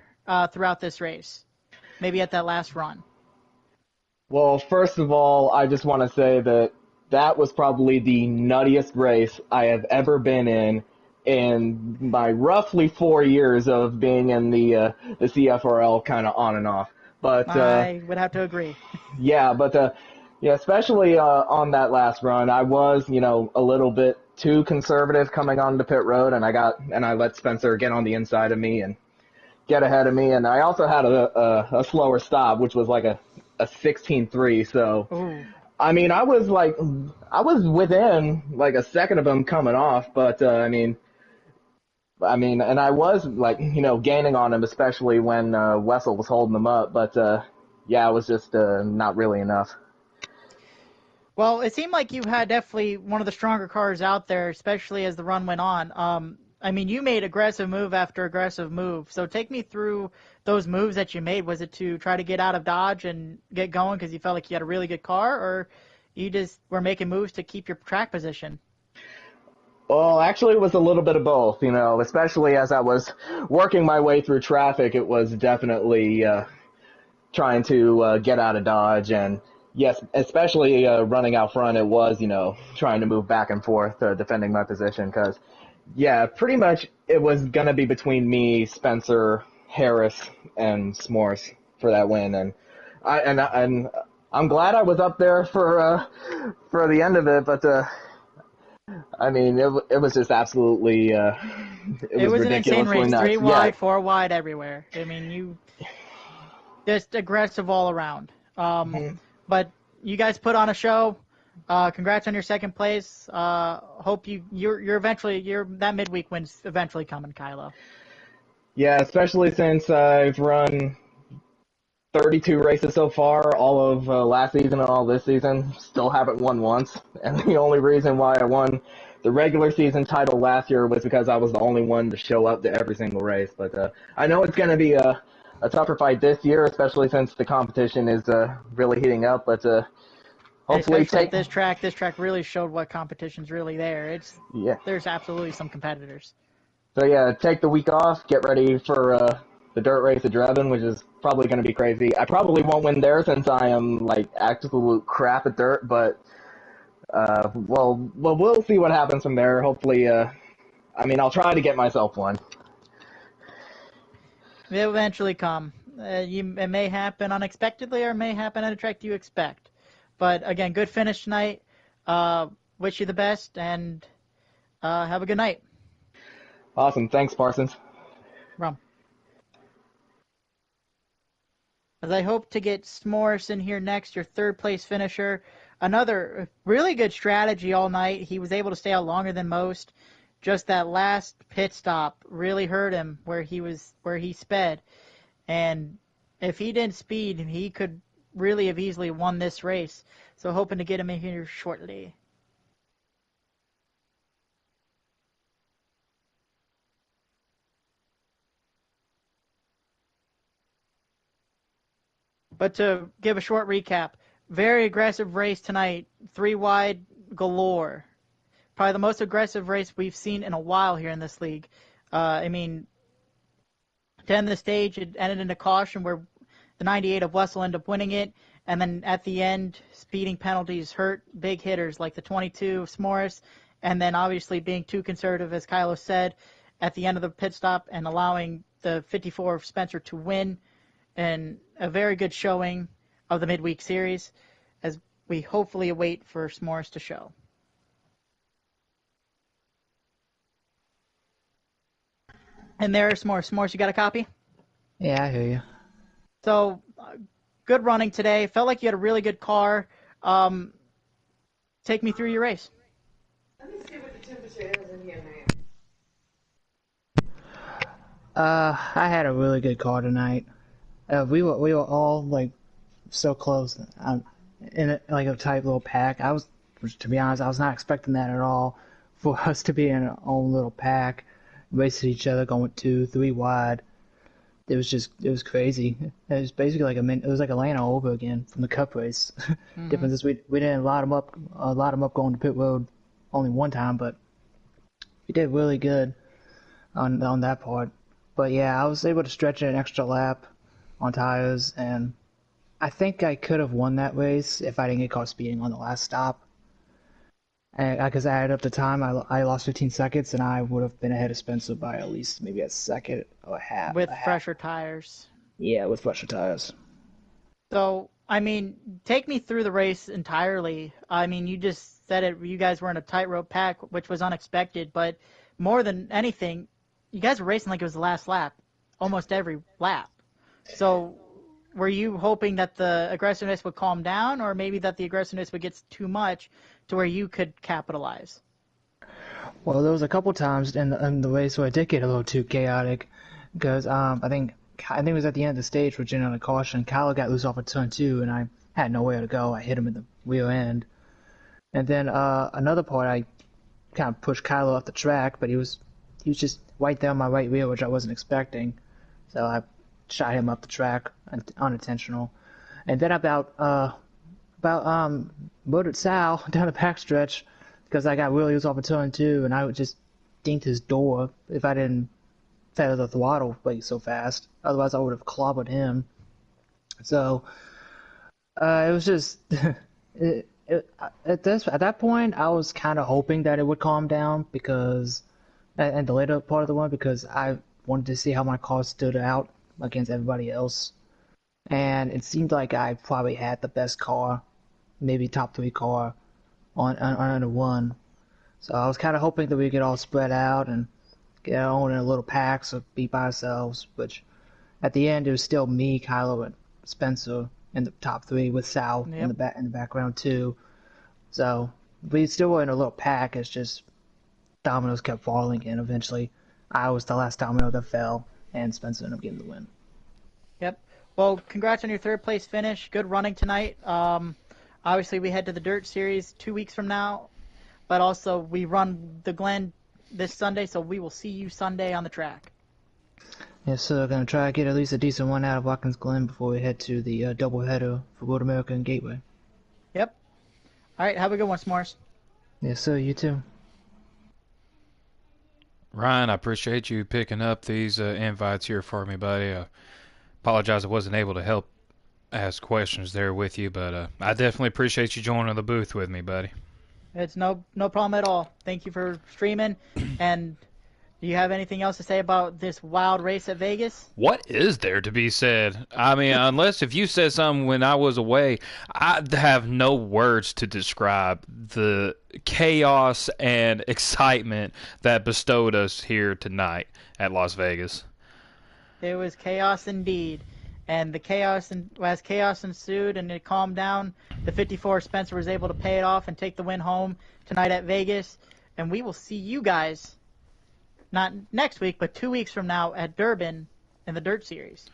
throughout this race? Maybe at that last run. Well, first of all, I just want to say that was probably the nuttiest race I have ever been in my roughly 4 years of being in the CFRL kind of on and off. But I would have to agree. yeah, but especially on that last run, I was, a little bit too conservative coming onto pit road, and I let Spencer get on the inside of me and get ahead of me, and I also had a slower stop, which was like a 16.3. So, Ooh. I mean, I was within like a second of him coming off, but and I was like, gaining on him, especially when Wessel was holding him up, but yeah, it was just not really enough. Well, it seemed like you had definitely one of the stronger cars out there, especially as the run went on. I mean, you made aggressive move after aggressive move. So take me through those moves that you made. Was it to try to get out of Dodge and get going because you felt like you had a really good car, or you just were making moves to keep your track position? Well, actually, it was a little bit of both, especially as I was working my way through traffic. It was definitely trying to get out of Dodge, and yes, especially running out front, it was, trying to move back and forth, defending my position, because, yeah, pretty much it was going to be between me, Spencer, Harris, and S'mores for that win, and I'm glad I was up there for the end of it, but I mean, it was just absolutely it was an insane ridiculously race. nuts. Three wide, Yeah. 4 wide everywhere. I mean, you just aggressive all around. But you guys put on a show. Congrats on your second place. Hope you're that midweek win's eventually coming, Kylo. Yeah, especially since I've run 32 races so far, all of last season and all this season, still haven't won once. And the only reason why I won the regular season title last year was because I was the only one to show up to every single race. But I know it's going to be a tougher fight this year, especially since the competition is really heating up. But hopefully especially this track really showed what competition's really there. Yeah. There's absolutely some competitors. So yeah, take the week off, get ready for the dirt race at Drebin, which is probably going to be crazy. I probably won't win there since I am like absolute crap at dirt, but well, we'll see what happens from there. Hopefully, I'll try to get myself one. They'll eventually come. It may happen unexpectedly or it may happen at a track you expect. But again, good finish tonight. Wish you the best and have a good night. Awesome. Thanks, Parsons. Rum. As I hope to get S'mores in here next, your third place finisher. Another really good strategy all night. He was able to stay out longer than most. Just that last pit stop really hurt him where he sped. And if he didn't speed, he could really have easily won this race. So hoping to get him in here shortly. But to give a short recap, very aggressive race tonight, 3 wide galore. Probably the most aggressive race we've seen in a while here in this league. To end the stage, it ended in a caution where the 98 of Wessel ended up winning it. And then at the end, speeding penalties hurt big hitters like the 22 of S'mores. And then obviously being too conservative, as Kylo said, at the end of the pit stop and allowing the 54 of Spencer to win. And a very good showing of the midweek series as we hopefully await for S'mores to show. And there's S'mores. S'mores, you got a copy? Yeah, I hear you. So, good running today. Felt like you had a really good car. Take me through your race. Let me see what the temperature is in here now. I had a really good car tonight. We were all like so close, in a tight little pack. To be honest, I was not expecting that at all. For us to be in our own little pack, racing each other, going 2, 3 wide. It was crazy. It was basically it was like Atlanta all over again from the Cup race. Mm-hmm. Difference is we didn't lot them up going to pit road only one time, but we did really good on that part. But yeah, I was able to stretch it an extra lap on tires, and I think I could have won that race if I didn't get caught speeding on the last stop. Because I added up the time, I lost 15 seconds, and I would have been ahead of Spencer by at least maybe a second or a half. With fresher tires. Yeah, with fresher tires. So, I mean, take me through the race entirely. I mean, you just said it. You guys were in a tightrope pack, which was unexpected. But more than anything, you guys were racing like it was the last lap, almost every lap. So, were you hoping that the aggressiveness would calm down, or maybe that the aggressiveness would get too much to where you could capitalize? Well, there was a couple times in the race where it did get a little too chaotic, because I think it was at the end of the stage with Jen on a caution. Kylo got loose off of turn 2, and I had nowhere to go. I hit him in the rear end, and then another part I kind of pushed Kylo off the track, but he was just right there on my right rear, which I wasn't expecting. So I shot him up the track, unintentional, and then about murdered Sal down the backstretch because I got really loose off of turn 2, and I would just dinked his door if I didn't feather the throttle like so fast. Otherwise, I would have clobbered him. So it was just at that point, I was kind of hoping that it would calm down because, and the later part of the one, because I wanted to see how my car stood out against everybody else, and it seemed like I probably had the best car, maybe top 3 car on the one. So I was kind of hoping that we could all spread out and get on in a little packs or be by ourselves, which at the end it was still me, Kylo, and Spencer in the top 3 with Sal in the background too. So we still were in a little pack. It's just dominoes kept falling, and eventually I was the last domino that fell, and Spencer ended up getting the win. Yep. Well, congrats on your 3rd place finish. Good running tonight. Obviously, we head to the Dirt Series 2 weeks from now, but also we run the Glen this Sunday, so we will see you Sunday on the track. Yes, sir. I'm going to try to get at least a decent one out of Watkins Glen before we head to the doubleheader for Road America and Gateway. Yep. All right, have a good one, S'mores. Yes, sir. You too. Ryan, I appreciate you picking up these invites here for me, buddy. I apologize I wasn't able to help ask questions there with you, but I definitely appreciate you joining the booth with me, buddy. It's no problem at all. Thank you for streaming. And do you have anything else to say about this wild race at Vegas? What is there to be said? I mean, unless if you said something when I was away, I have no words to describe the chaos and excitement that bestowed us here tonight at Las Vegas. It was chaos indeed. And the as chaos ensued and it calmed down, the 54 Spencer was able to pay it off and take the win home tonight at Vegas. And we will see you guys, not next week, but 2 weeks from now at Durban in the Dirt Series.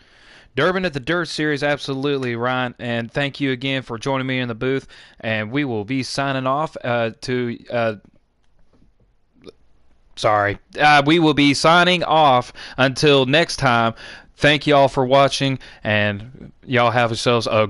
Durban at the Dirt Series, absolutely, Ryan. And thank you again for joining me in the booth. And we will be signing off we will be signing off until next time. Thank y'all for watching, and y'all have yourselves a